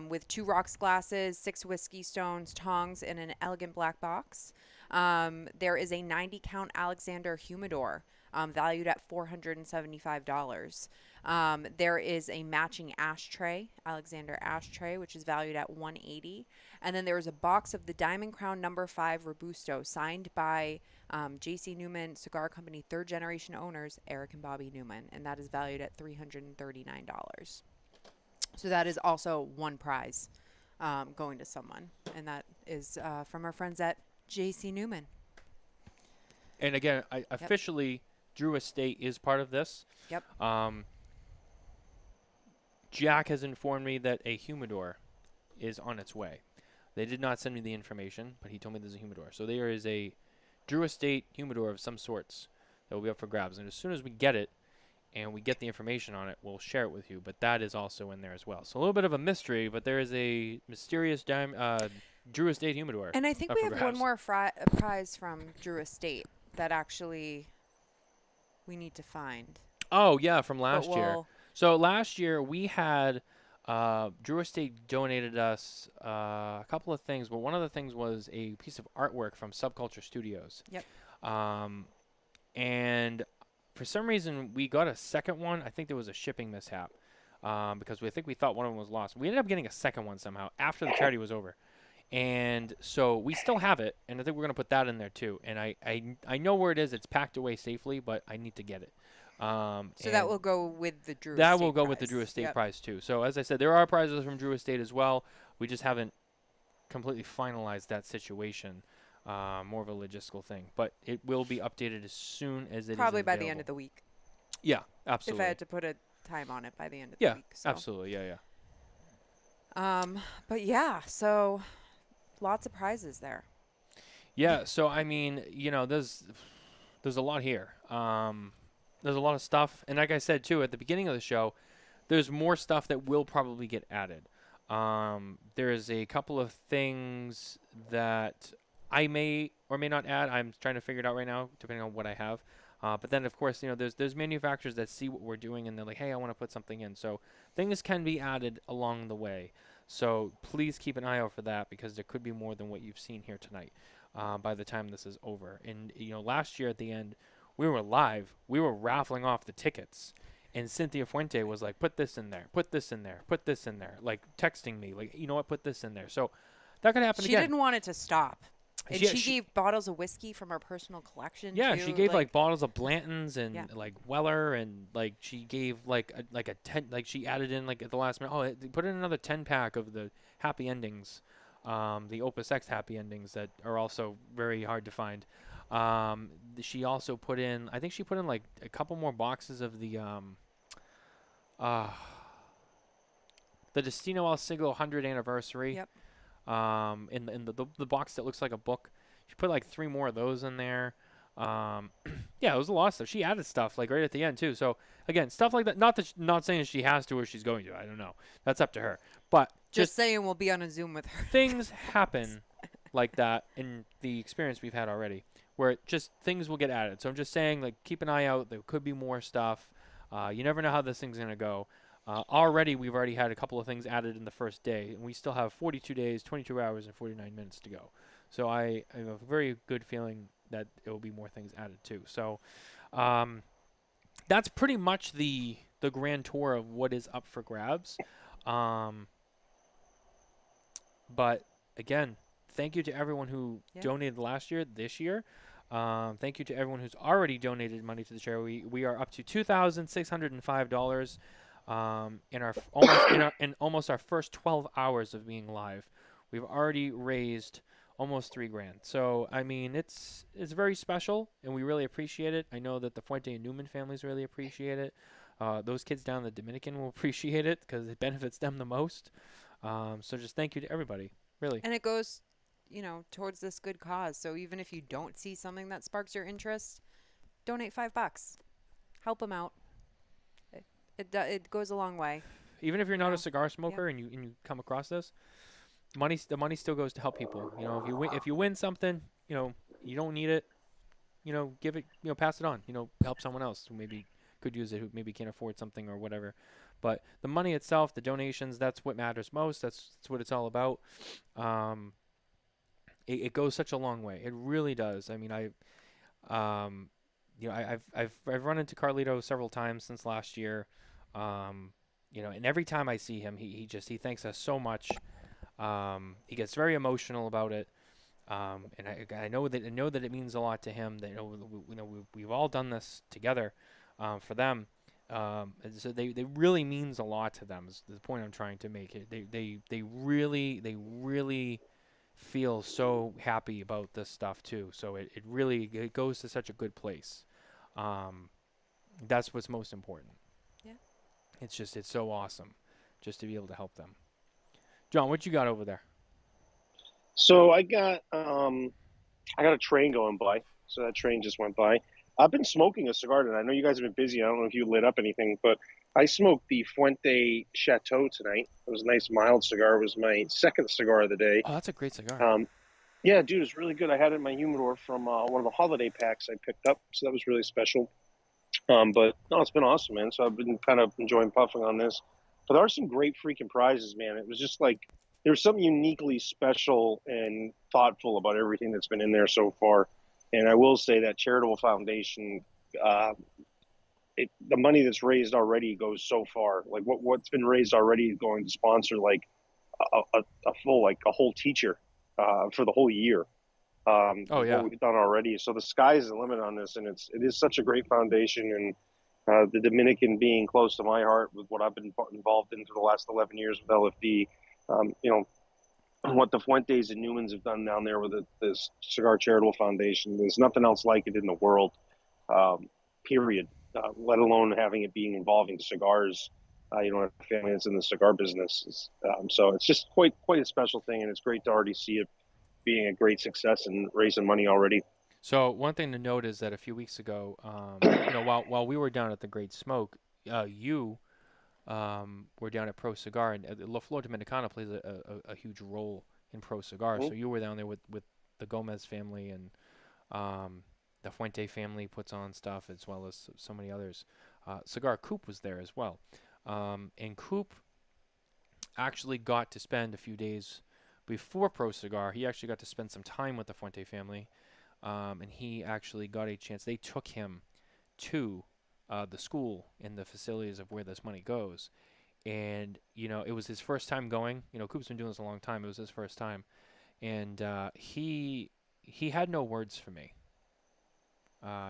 with 2 rocks glasses, 6 whiskey stones, tongs, and an elegant black box. There is a 90-count Alexander humidor valued at $475. There is a matching ashtray, Alexander ashtray, which is valued at $180. And then there is a box of the Diamond Crown No. 5 Robusto signed by JC Newman Cigar Company 3rd generation owners Eric and Bobby Newman, and that is valued at $339. So that is also one prize going to someone, and that is from our friends at JC Newman. And again, officially, Drew Estate is part of this. Yep. Jack has informed me that a humidor is on its way. They did not send me the information, but he told me there's a humidor. So there is a Drew Estate humidor of some sorts that will be up for grabs. And as soon as we get it and we get the information on it, we'll share it with you. But that is also in there as well. So a little bit of a mystery, but there is a mysterious Drew Estate humidor. And I think up we for have grabs. one more prize from Drew Estate that actually we need to find. Oh, yeah, from But last year. we'll- So last year we had Drew Estate donated us a couple of things, but one of the things was a piece of artwork from Subculture Studios. Yep. And for some reason we got a second one. I think there was a shipping mishap because we thought one of them was lost. We ended up getting a second one somehow after the charity was over. And so we still have it, and I think we're going to put that in there too. And I know where it is. It's packed away safely, but I need to get it. So that and will go with the Drew that Estate will go with the prize. Drew Estate Yep. prize too. So as I said, there are prizes from Drew Estate as well. We just haven't completely finalized that situation. More of a logistical thing, but it will be updated as soon as it is Probably by the end of the week. Yeah, If absolutely. I had to put a time on it, by the end of Yeah, the week. So. absolutely. Yeah. But yeah, so lots of prizes there. Yeah. So I mean, there's a lot here. There's a lot of stuff, and like I said too at the beginning of the show, there's more stuff that will probably get added. There's a couple of things that I may or may not add. I'm trying to figure it out right now, depending on what I have. But then, of course, there's manufacturers that see what we're doing and they're like, hey, I want to put something in. So things can be added along the way. So please keep an eye out for that because there could be more than what you've seen here tonight by the time this is over. And, last year at the end, we were live. We were raffling off the tickets. And Cynthia Fuente was like, put this in there, put this in there, put this in there, like texting me, like, you know what, put this in there. So that could happen She again. didn't want it to stop. And she gave bottles of whiskey from her personal collection Yeah, too. she gave like bottles of Blanton's and Yeah. like Weller, and like she gave like a 10, like she added in like at the last minute. Oh, they put in another 10-pack of the happy endings, the Opus X happy endings that are also very hard to find. She also put in, I think she put in like a couple more boxes of the Destino El Siglo 100th anniversary. Yep. In the box that looks like a book. She put like 3 more of those in there. Yeah, it was a lot of stuff. She added stuff like right at the end too. So again, stuff like that. Not saying she has to or she's going to. I don't know. That's up to her. But Just saying we'll be on a Zoom with her. things happen like that in the experience we've had already, where just things will get added. So I'm just saying, like, keep an eye out. There could be more stuff. You never know how this thing's gonna go. We've already had a couple of things added in the first day, and we still have 42 days, 22 hours, and 49 minutes to go. So I have a very good feeling that there will be more things added too. So that's pretty much the grand tour of what is up for grabs. But again, thank you to everyone who donated last year, this year. Thank you to everyone who's already donated money to the charity. We are up to $2,605 in almost our first 12 hours of being live. We've already raised almost $3,000. So I mean, it's very special, and we really appreciate it. I know that the Fuente and Newman families really appreciate it. Those kids down in the Dominican will appreciate it because it benefits them the most. So just thank you to everybody, really. And it goes, towards this good cause. So even if you don't see something that sparks your interest, donate $5. Help them out. It goes a long way. Even if you're not a cigar smoker and you come across this, the money still goes to help people. If you win something, you don't need it, give it, pass it on, help someone else who maybe could use it, who maybe can't afford something or whatever. But the money itself, the donations, that's what matters most. That's what it's all about. It goes such a long way. It really does. I mean, I've run into Carlito several times since last year. And every time I see him, he thanks us so much. He gets very emotional about it. And I know that it means a lot to him. That we've all done this together for them. So they really means a lot to them. Is the point I'm trying to make. They really feel so happy about this stuff too. So it really goes to such a good place. That's what's most important. Yeah. It's so awesome just to be able to help them. John, what you got over there? So I got a train going by. So that train just went by. I've been smoking a cigar tonight. I know you guys have been busy. I don't know if you lit up anything, but I smoked the Fuente Chateau tonight. It was a nice mild cigar. It was my second cigar of the day. Oh, that's a great cigar. Yeah, dude, it's really good. I had it in my humidor from one of the holiday packs I picked up, so that was really special. But no, it's been awesome, man. So I've been kind of enjoying puffing on this. But there are some great freaking prizes, man. It was just like there's something uniquely special and thoughtful about everything that's been in there so far. And I will say that charitable foundation, the money that's raised already goes so far. Like what's been raised already is going to sponsor like a whole teacher for the whole year. What we've done already. So the sky's the limit on this, and it is such a great foundation. And the Dominican being close to my heart with what I've been involved in for the last 11 years with LFD, what the Fuentes and Newmans have done down there with this Cigar Charitable Foundation, there's nothing else like it in the world, period, let alone having it being involving cigars, a family that's in the cigar business. So it's just quite a special thing, and it's great to already see it being a great success and raising money already. So one thing to note is that a few weeks ago, while we were down at the Great Smoke, you were down at Pro Cigar, and La Flor Dominicana plays a huge role in Pro Cigar. Mm-hmm. So you were down there with the Gomez family, and the Fuente family puts on stuff, as well as so many others. Cigar Coop was there as well. And Coop actually got to spend a few days before Pro Cigar. He actually got to spend some time with the Fuente family, and he actually got a chance. They took him to the school and the facilities of where this money goes. And it was his first time going. Coop's been doing this a long time. It was his first time, and he had no words for me.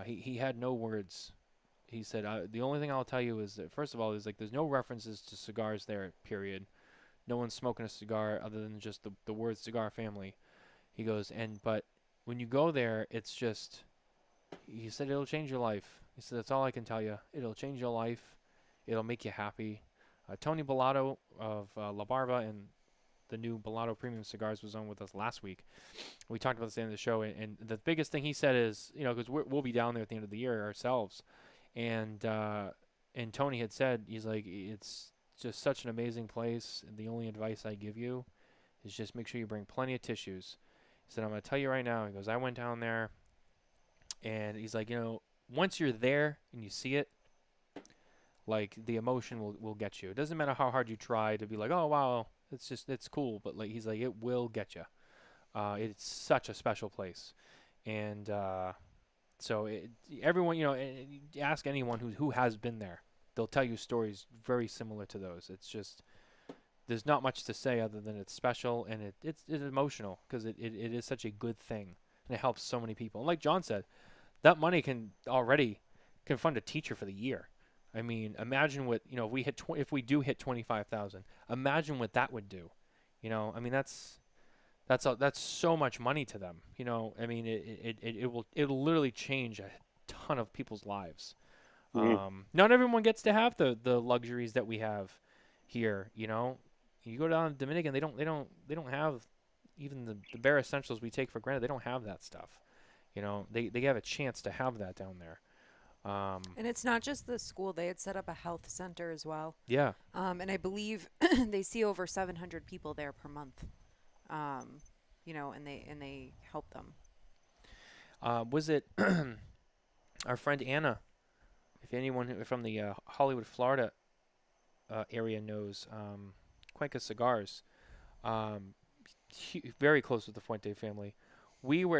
He had no words. He said, the only thing I'll tell you is that, first of all, is like there's no references to cigars there, period. No one's smoking a cigar other than just the word cigar family. He goes, but when you go there, it's just, he said, it'll change your life. He said, that's all I can tell you. It'll change your life. It'll make you happy. Tony Bellato of La Barba and the new Bellato Premium Cigars was on with us last week. We talked about this at the end of the show, and the biggest thing he said is, because we'll be down there at the end of the year ourselves, and Tony had said, he's like, it's just such an amazing place, and the only advice I give you is just make sure you bring plenty of tissues. He said, I'm going to tell you right now, he goes, I went down there, and he's like, once you're there and you see it, like, the emotion will get you. It doesn't matter how hard you try to be like, oh, wow, it's cool, but like he's like, it will get you. It's such a special place, and so everyone, ask anyone who has been there, they'll tell you stories very similar to those. It's just, there's not much to say other than it's special, and it's emotional because it is such a good thing, and it helps so many people. And like John said, that money can fund a teacher for the year. I mean, imagine what, if we do hit 25,000, imagine what that would do. I mean, that's so much money to them. I mean, it'll literally change a ton of people's lives. Mm-hmm. Not everyone gets to have the luxuries that we have here. You go down to Dominican, they don't have even the bare essentials we take for granted. They don't have that stuff. They have a chance to have that down there. And it's not just the school. They had set up a health center as well. Yeah. And I believe they see over 700 people there per month. And they help them. Was it our friend Anna? If anyone from the Hollywood, Florida area knows Cuenca Cigars, very close with the Fuente family.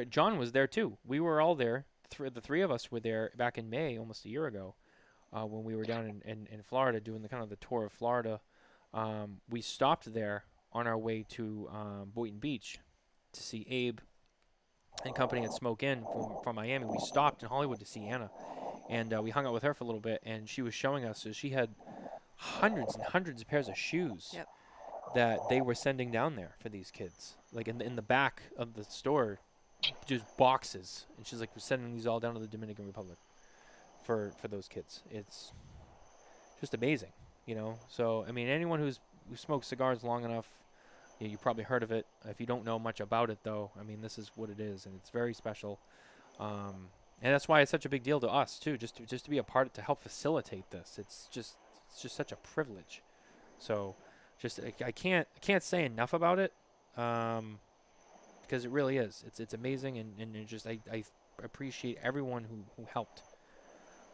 John was there too. We were all there. The three of us were there back in May, almost a year ago, when we were down in Florida doing the tour of Florida. We stopped there on our way to Boynton Beach to see Abe and company at Smoke Inn from Miami. We stopped in Hollywood to see Anna, and we hung out with her for a little bit, and she was showing us, so she had hundreds and hundreds of pairs of shoes that they were sending down there for these kids. Like in the back of the store, just boxes, and she's like, we're sending these all down to the Dominican Republic for those kids. It's just amazing, So I mean, anyone who smokes cigars long enough, you probably heard of it. If you don't know much about it, though, I mean, this is what it is, and it's very special. And that's why it's such a big deal to us too, just to be a part to help facilitate this. It's just such a privilege. So, I can't say enough about it. Because it really is. It's amazing, and I appreciate everyone who helped.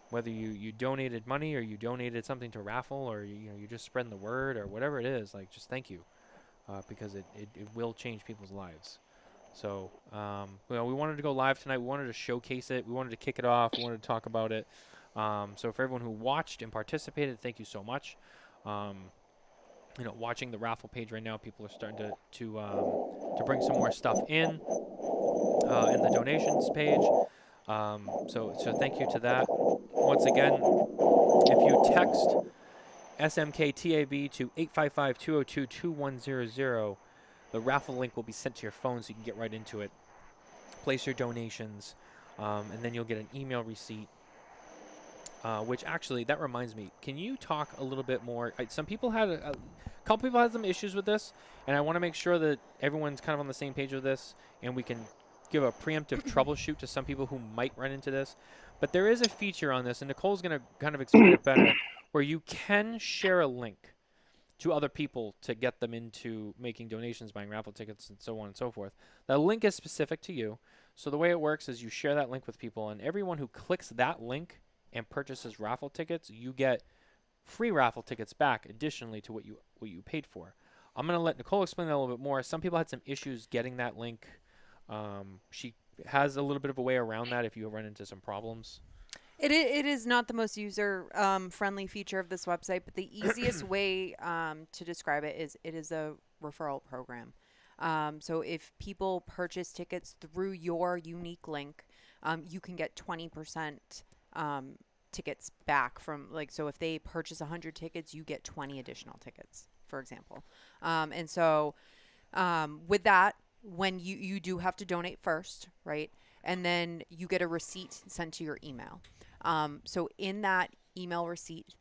Whether you donated money or you donated something to Raffle or you're just spreading the word or whatever it is, like, just thank you, because it will change people's lives. So we wanted to go live tonight. We wanted to showcase it. We wanted to kick it off. We wanted to talk about it. So for everyone who watched and participated, thank you so much. Watching the raffle page right now, people are starting to bring some more stuff in the donations page. So thank you to that. Once again, if you text SMKTAB to 855-202-2100, the raffle link will be sent to your phone so you can get right into it. Place your donations, and then you'll get an email receipt. Which actually, that reminds me, can you talk a little bit more? Some people had a couple people had some issues with this, and I want to make sure that everyone's kind of on the same page with this, and we can give a preemptive troubleshoot to some people who might run into this. But there is a feature on this, and Nicole's going to kind of explain it better, where you can share a link to other people to get them into making donations, buying raffle tickets, and so on and so forth. The link is specific to you. So the way it works is you share that link with people, and everyone who clicks that link and purchases raffle tickets, you get free raffle tickets back additionally to what you paid for. I'm going to let Nicole explain that a little bit more. Some people had some issues getting that link. She has a little bit of a way around that if you run into some problems. It is not the most user friendly feature of this website, but the easiest way to describe it is a referral program. So if people purchase tickets through your unique link, you can get 20% tickets back from, like, so if they purchase 100 tickets, you get 20 additional tickets, for example. And so with that, when you do have to donate first, right? And then you get a receipt sent to your email. So in that email receipt,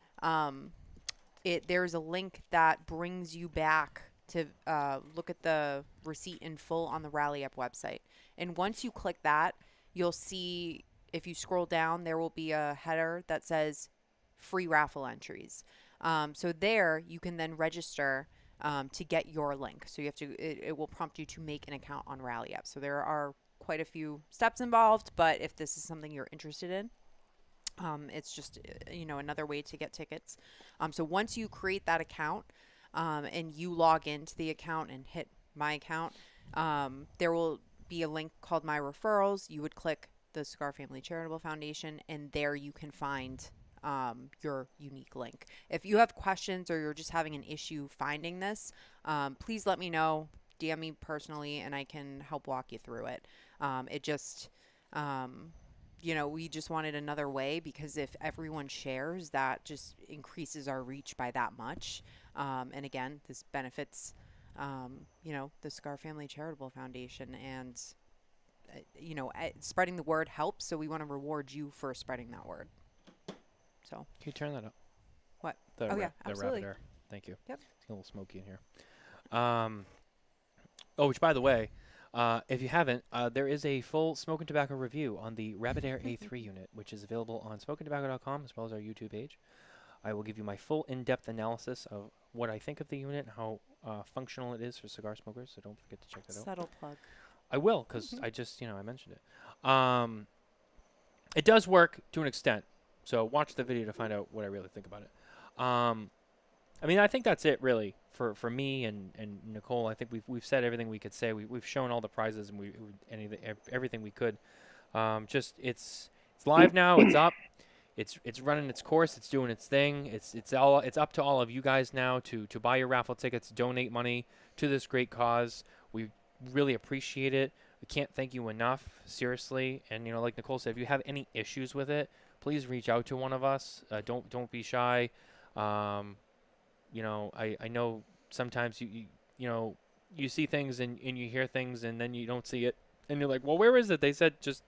there's a link that brings you back to look at the receipt in full on the Rally Up website. And once you click that, you'll see, if you scroll down, there will be a header that says free raffle entries. So there you can then register to get your link. So you have to, it will prompt you to make an account on Rally Up. So there are quite a few steps involved, but if this is something you're interested in, it's just, another way to get tickets. So once you create that account and you log into the account and hit my account, there will be a link called My Referrals. You would click the Cigar Family Charitable Foundation, and there you can find your unique link. If you have questions or you're just having an issue finding this, please let me know. DM me personally, and I can help walk you through it. We just wanted another way, because if everyone shares, that just increases our reach by that much. And again, this benefits, the Cigar Family Charitable Foundation, and, spreading the word helps. So we want to reward you for spreading that word. So Can you turn that up? what? The Oh, yeah, the absolutely. rapid air. Thank you. Yep. It's a little smoky in here. Which, by the way, if you haven't, there is a full Smokin Tabacco review on the Rapid Air A3 unit, which is available on smokintobacco.com as well as our YouTube page. I will give you my full in-depth analysis of what I think of the unit and how functional it is for cigar smokers, so don't forget to check that out. Subtle plug. I will, because I just, I mentioned it. It does work to an extent, so watch the video to find out what I really think about it. I think that's it, really, for me and Nicole. I think we've said everything we could say. We've shown all the prizes and everything we could. It's live now. It's up. It's running its course. It's doing its thing. It's up to all of you guys now to buy your raffle tickets, donate money to this great cause. We really appreciate it. We can't thank you enough, seriously. And like Nicole said, if you have any issues with it, please reach out to one of us. Don't be shy. I know sometimes you see things and you hear things and then you don't see it and you're like, well, where is it? They said just.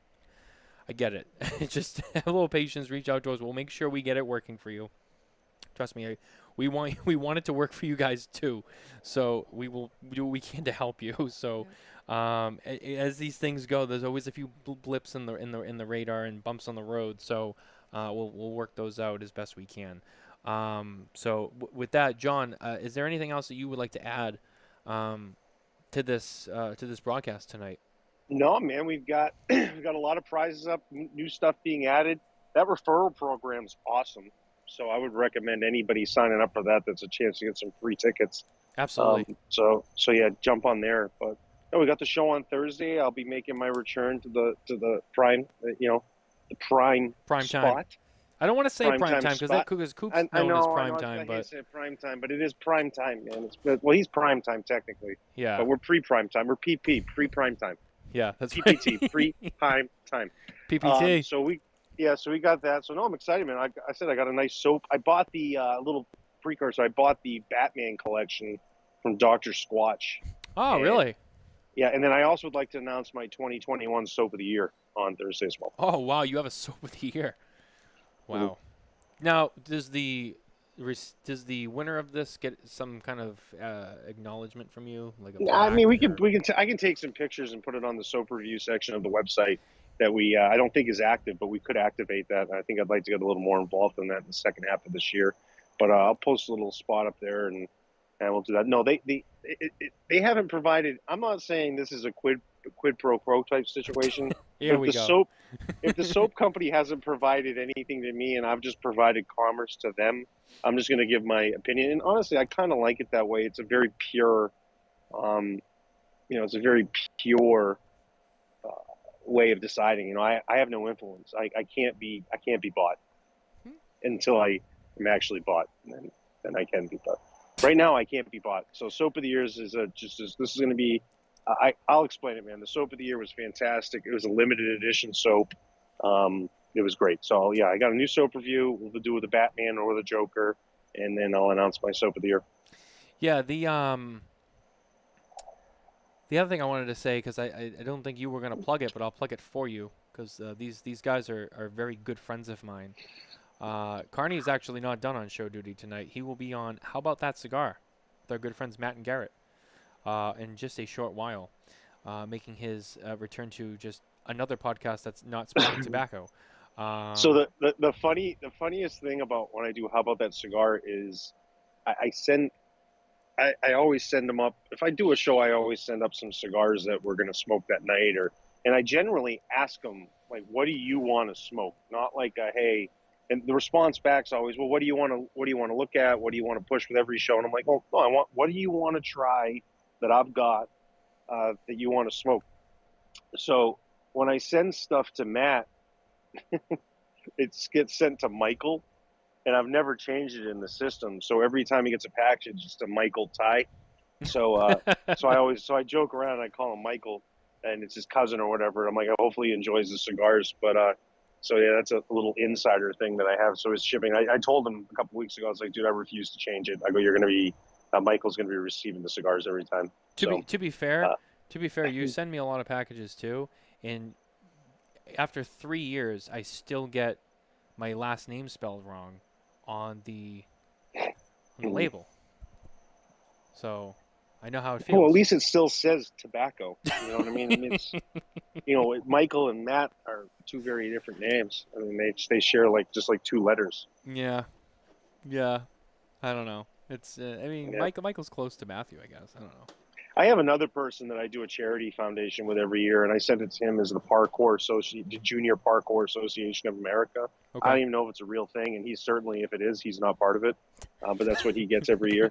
I get it. Just have a little patience. Reach out to us. We'll make sure we get it working for you. Trust me, we want it to work for you guys too. So we will do what we can to help you. So as these things go, there's always a few blips in the radar and bumps on the road. So we'll work those out as best we can. With that, John, is there anything else that you would like to add to this broadcast tonight? No, man, we've got a lot of prizes up, new stuff being added. That referral program's awesome. So I would recommend anybody signing up for that. That's a chance to get some free tickets. Absolutely. So yeah, jump on there. But we got the show on Thursday. I'll be making my return to the prime, the prime spot. Time. I don't want to say prime time because Coop's known as prime time, but say prime time, but it is prime time, man. He's prime time technically. Yeah. But we're pre-prime time. We're PP, pre-prime time. Yeah, that's PPT, right. pre-prime time. PPT. So we got that. So no, I'm excited, man. I said I got a nice soap. I bought the little precursor. I bought the Batman collection from Dr. Squatch. Oh, really? Yeah, and then I also would like to announce my 2021 soap of the year on Thursday as well. Oh, wow, you have a soap of the year. Wow. Mm-hmm. Now, does the winner of this get some kind of acknowledgement from you? I mean, I can take some pictures and put it on the soap review section of the website that we I don't think is active, but we could activate that. I think I'd like to get a little more involved in that in the second half of this year. But I'll post a little spot up there and we'll do that. No, they haven't provided. I'm not saying this is a quid pro quo type situation. Here we go. If the soap company hasn't provided anything to me and I've just provided commerce to them, I'm just going to give my opinion. And honestly, I kind of like it that way. It's a very pure, it's a very pure way of deciding. You know, I have no influence. I can't be bought until I am actually bought, and then I can be bought. Right now, I can't be bought. So soap of the year is this is going to be. I'll explain it, man. The soap of the year was fantastic. It was a limited edition soap. It was great. So yeah, I got a new soap review. We'll do with the Batman or the Joker, and then I'll announce my soap of the year. Yeah, the other thing I wanted to say, because I don't think you were going to plug it, but I'll plug it for you, because these guys are very good friends of mine. Carney is actually not done on show duty tonight. He will be on How About That Cigar with our good friends Matt and Garrett in just a short while, making his return to just another podcast that's not Smokin Tabacco. So the funniest thing about when I do How About That Cigar is I always send them up. If I do a show, I always send up some cigars that we're going to smoke that night, and I generally ask them, like, what do you want to smoke? Not like hey, and the response back's always, well, what do you want to look at? What do you want to push with every show? And I'm like, well, no, what do you want to try that I've got that you want to smoke? So when I send stuff to Matt, it gets sent to Michael, and I've never changed it in the system. So every time he gets a package, it's just a Michael tie. So I joke around and I call him Michael, and it's his cousin or whatever. I'm like, hopefully he enjoys the cigars. But so yeah, that's a little insider thing that I have. So his shipping, I told him a couple weeks ago, I was like, dude, I refuse to change it. I go, you're going to be Michael's going to be receiving the cigars every time. To be fair, you send me a lot of packages too, and after 3 years, I still get my last name spelled wrong on the label. So I know how it feels. Well, at least it still says tobacco. You know what I mean? It's, Michael and Matt are two very different names. I mean, they share just like two letters. Yeah. I don't know. It's Michael's close to Matthew, I guess. I don't know. I have another person that I do a charity foundation with every year, and I sent it to him as the Junior Parkour Association of America. Okay. I don't even know if it's a real thing, and he's certainly, if it is, he's not part of it. But that's what he gets every year.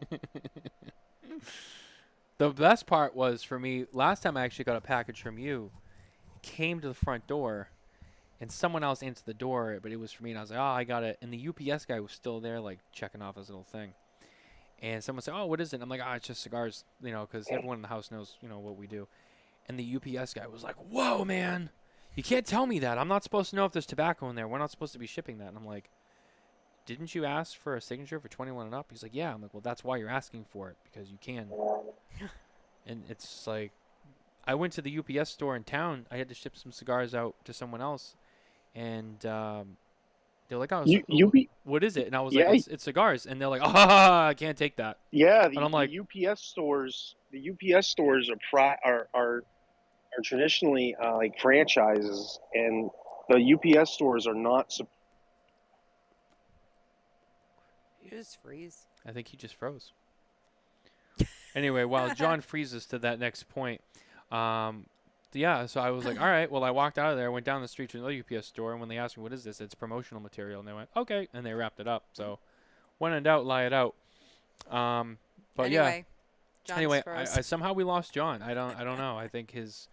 The best part was, for me, last time I actually got a package from you, came to the front door, and someone else answered the door, but it was for me, and I was like, oh, I got it. And the UPS guy was still there, like, checking off his little thing. And someone said, oh, what is it? And I'm like, it's just cigars, because everyone in the house knows, what we do. And the UPS guy was like, whoa, man, you can't tell me that. I'm not supposed to know if there's tobacco in there. We're not supposed to be shipping that. And I'm like, didn't you ask for a signature for 21 and up? He's like, yeah. I'm like, well, that's why you're asking for it, because you can. And it's like, I went to the UPS store in town. I had to ship some cigars out to someone else. And they're like, what is it? And I was like, it's cigars. And they're like, I can't take that. Yeah, and I'm like, the UPS stores are traditionally like franchises, and the UPS stores are not. You just freeze. I think he just froze. Anyway, while John freezes to that next point, yeah, so I was like, all right, well, I walked out of there, went down the street to another UPS store, and when they asked me, what is this? It's promotional material. And they went, okay, and they wrapped it up. So when in doubt, lie it out. But anyway, yeah. Somehow we lost John. I don't know. I think his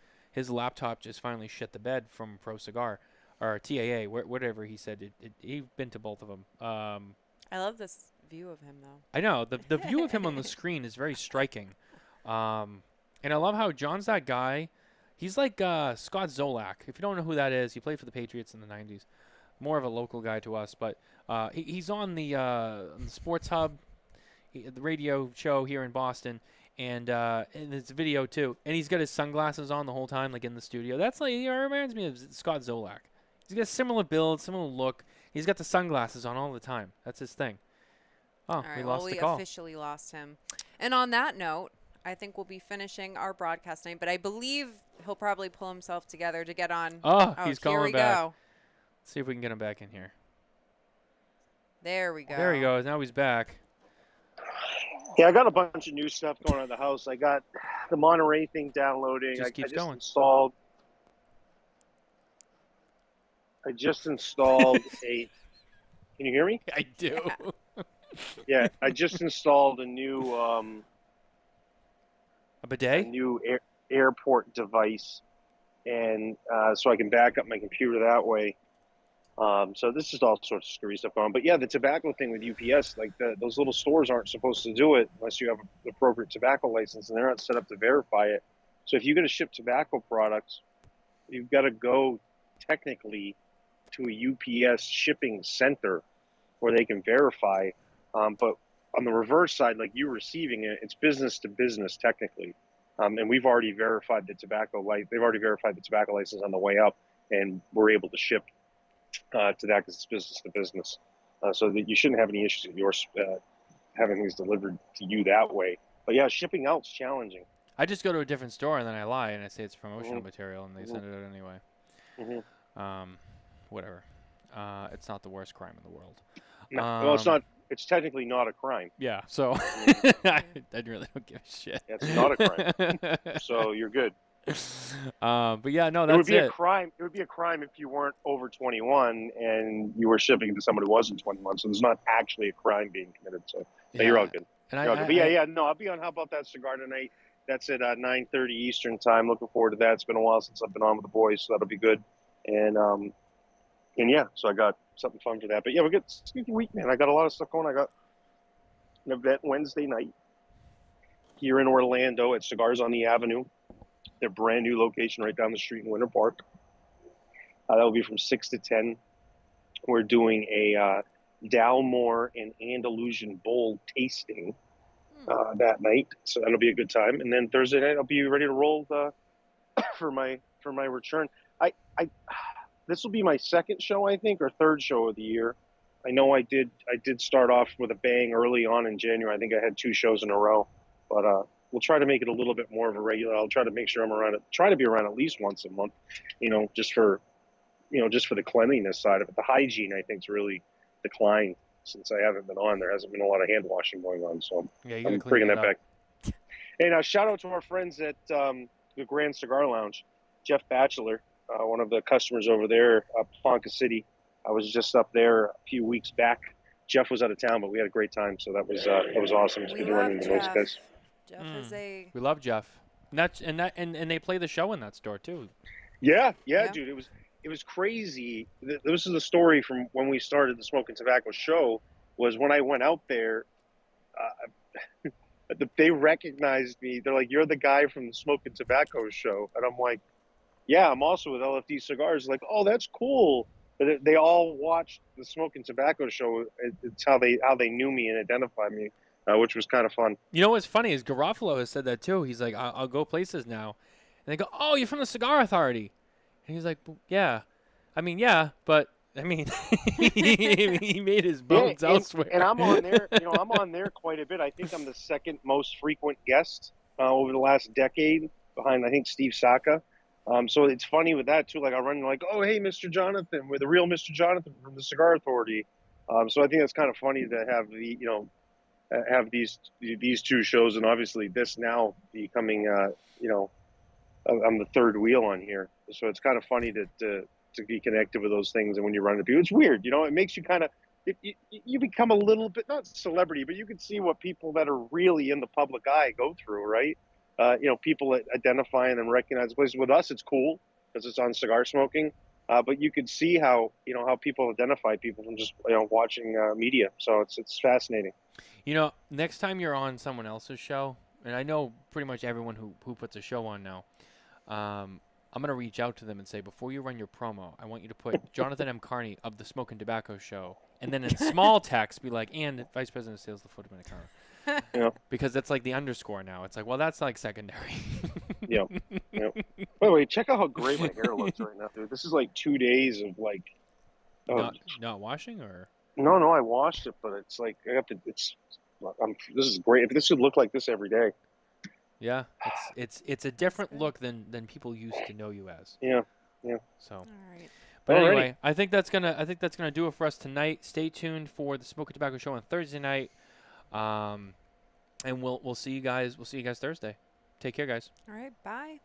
laptop just finally shit the bed from Pro Cigar or TAA, whatever he said. He's been to both of them. I love this view of him, though. I know. The view of him on the screen is very striking. And I love how John's that guy. He's like Scott Zolak. If you don't know who that is, he played for the Patriots in the 90s. More of a local guy to us. But he's on the Sports Hub, the radio show here in Boston. And it's video, too. And he's got his sunglasses on the whole time, like in the studio. That's like, it reminds me of Scott Zolak. He's got a similar build, similar look. He's got the sunglasses on all the time. That's his thing. Oh, all right, we lost the call. We officially lost him. And on that note, I think we'll be finishing our broadcast night, but I believe he'll probably pull himself together to get on. Oh, he's here calling we back. Go. Let's see if we can get him back in here. There we go. There he goes. Now he's back. Yeah, I got a bunch of new stuff going on in the house. I got the Monterey thing downloading. Just keeps going. I just installed a. Can you hear me? I do. Yeah, I just installed a new. A bidet? A new airport device and so I can back up my computer that way. So this is all sorts of screwy stuff going on. But yeah, the tobacco thing with UPS, like those little stores aren't supposed to do it unless you have an appropriate tobacco license, and they're not set up to verify it. So if you're going to ship tobacco products, you've got to go technically to a UPS shipping center where they can verify. But on the reverse side, like you receiving it, it's business to business technically. And we've already verified the tobacco they've already verified the tobacco license on the way up, and we're able to ship to that because it's business to business. So that you shouldn't have any issues with yours having things delivered to you that way. But yeah, shipping out's challenging. I just go to a different store and then I lie and I say it's promotional material and they send it out anyway. Whatever. It's not the worst crime in the world. No, well, it's not. It's technically not a crime. Yeah, so I really don't give a shit. It's not a crime, so you're good. But yeah, no, that's it. Would be a crime. It would be a crime if you weren't over 21 and you were shipping to somebody who wasn't 21. So there's not actually a crime being committed. So yeah, you're all good. And you're all good. But no, I'll be on. How about that cigar tonight? That's at 9:30 Eastern time. Looking forward to that. It's been a while since I've been on with the boys, so that'll be good. And yeah, so I got something fun for that. But yeah, it's a good week, man. I got a lot of stuff going. I got an event Wednesday night here in Orlando at Cigars on the Avenue. Their brand new location right down the street in Winter Park. That will be from 6 to 10. We're doing a Dalmore and Andalusian Bowl tasting that night, so that'll be a good time. And then Thursday night, I'll be ready to roll for my return. This will be my second show, I think, or third show of the year. I know I did start off with a bang early on in January. I think I had 2 shows in a row, but we'll try to make it a little bit more of a regular. I'll try to make sure I'm around it. Try to be around at least once a month, just for the cleanliness side of it. The hygiene, I think, is really declined since I haven't been on. There hasn't been a lot of hand washing going on, so yeah, I'm bringing that back. Hey, now shout out to our friends at the Grand Cigar Lounge, Jeff Batchelor, one of the customers over there, Ponca City. I was just up there a few weeks back. Jeff was out of town, but we had a great time, so that was awesome. It's good to run into those guys. Jeff is we love Jeff, and they play the show in that store too. Yeah, dude, it was crazy. This is the story from when we started the Smokin Tabacco show. Was when I went out there, they recognized me. They're like, "You're the guy from the Smokin Tabacco show," and I'm like, "Yeah, I'm also with LFD Cigars." Like, "Oh, that's cool." But they all watched the Smokin Tabacco show. It's how they knew me and identified me, which was kind of fun. You know what's funny is Garofalo has said that too. He's like, I'll go places now. And they go, "Oh, you're from the Cigar Authority." And he's like, "Yeah. I mean, yeah, but I mean, he made his bones elsewhere." And I'm on there, I'm on there quite a bit. I think I'm the second most frequent guest over the last decade behind, I think, Steve Saka. So it's funny with that too. Like I run like, "Oh, hey, Mr. Jonathan, we're the real Mr. Jonathan from the Cigar Authority." So I think that's kind of funny to have have these 2 shows, and obviously this now becoming, I'm the third wheel on here. So it's kind of funny to be connected with those things. And when you run into people, it's weird, it makes you kind of, you become a little bit, not celebrity, but you can see what people that are really in the public eye go through, right? People that identify and recognize places. With us, it's cool because it's on cigar smoking. But you could see how people identify people from just watching media. So it's fascinating. Next time you're on someone else's show, and I know pretty much everyone who puts a show on now, I'm gonna reach out to them and say, before you run your promo, I want you to put Jonathan M. Carney of the Smokin Tabacco Show, and then in small text be like, "and Vice President of Sales of the Food Dominicana." Because that's like the underscore now. It's like, well, that's like secondary. Yep. By the way, check out how great my hair looks right now, dude. This is like 2 days of like. Not washing or. No, I washed it, but it's like I have to. This is great. If this would look like this every day. Yeah, it's a different look than people used to know you as. Yeah. So. All right. But anyway, I think that's gonna do it for us tonight. Stay tuned for the Smokin Tabacco Show on Thursday night. And we'll see you guys. We'll see you guys Thursday. Take care, guys. All right. Bye.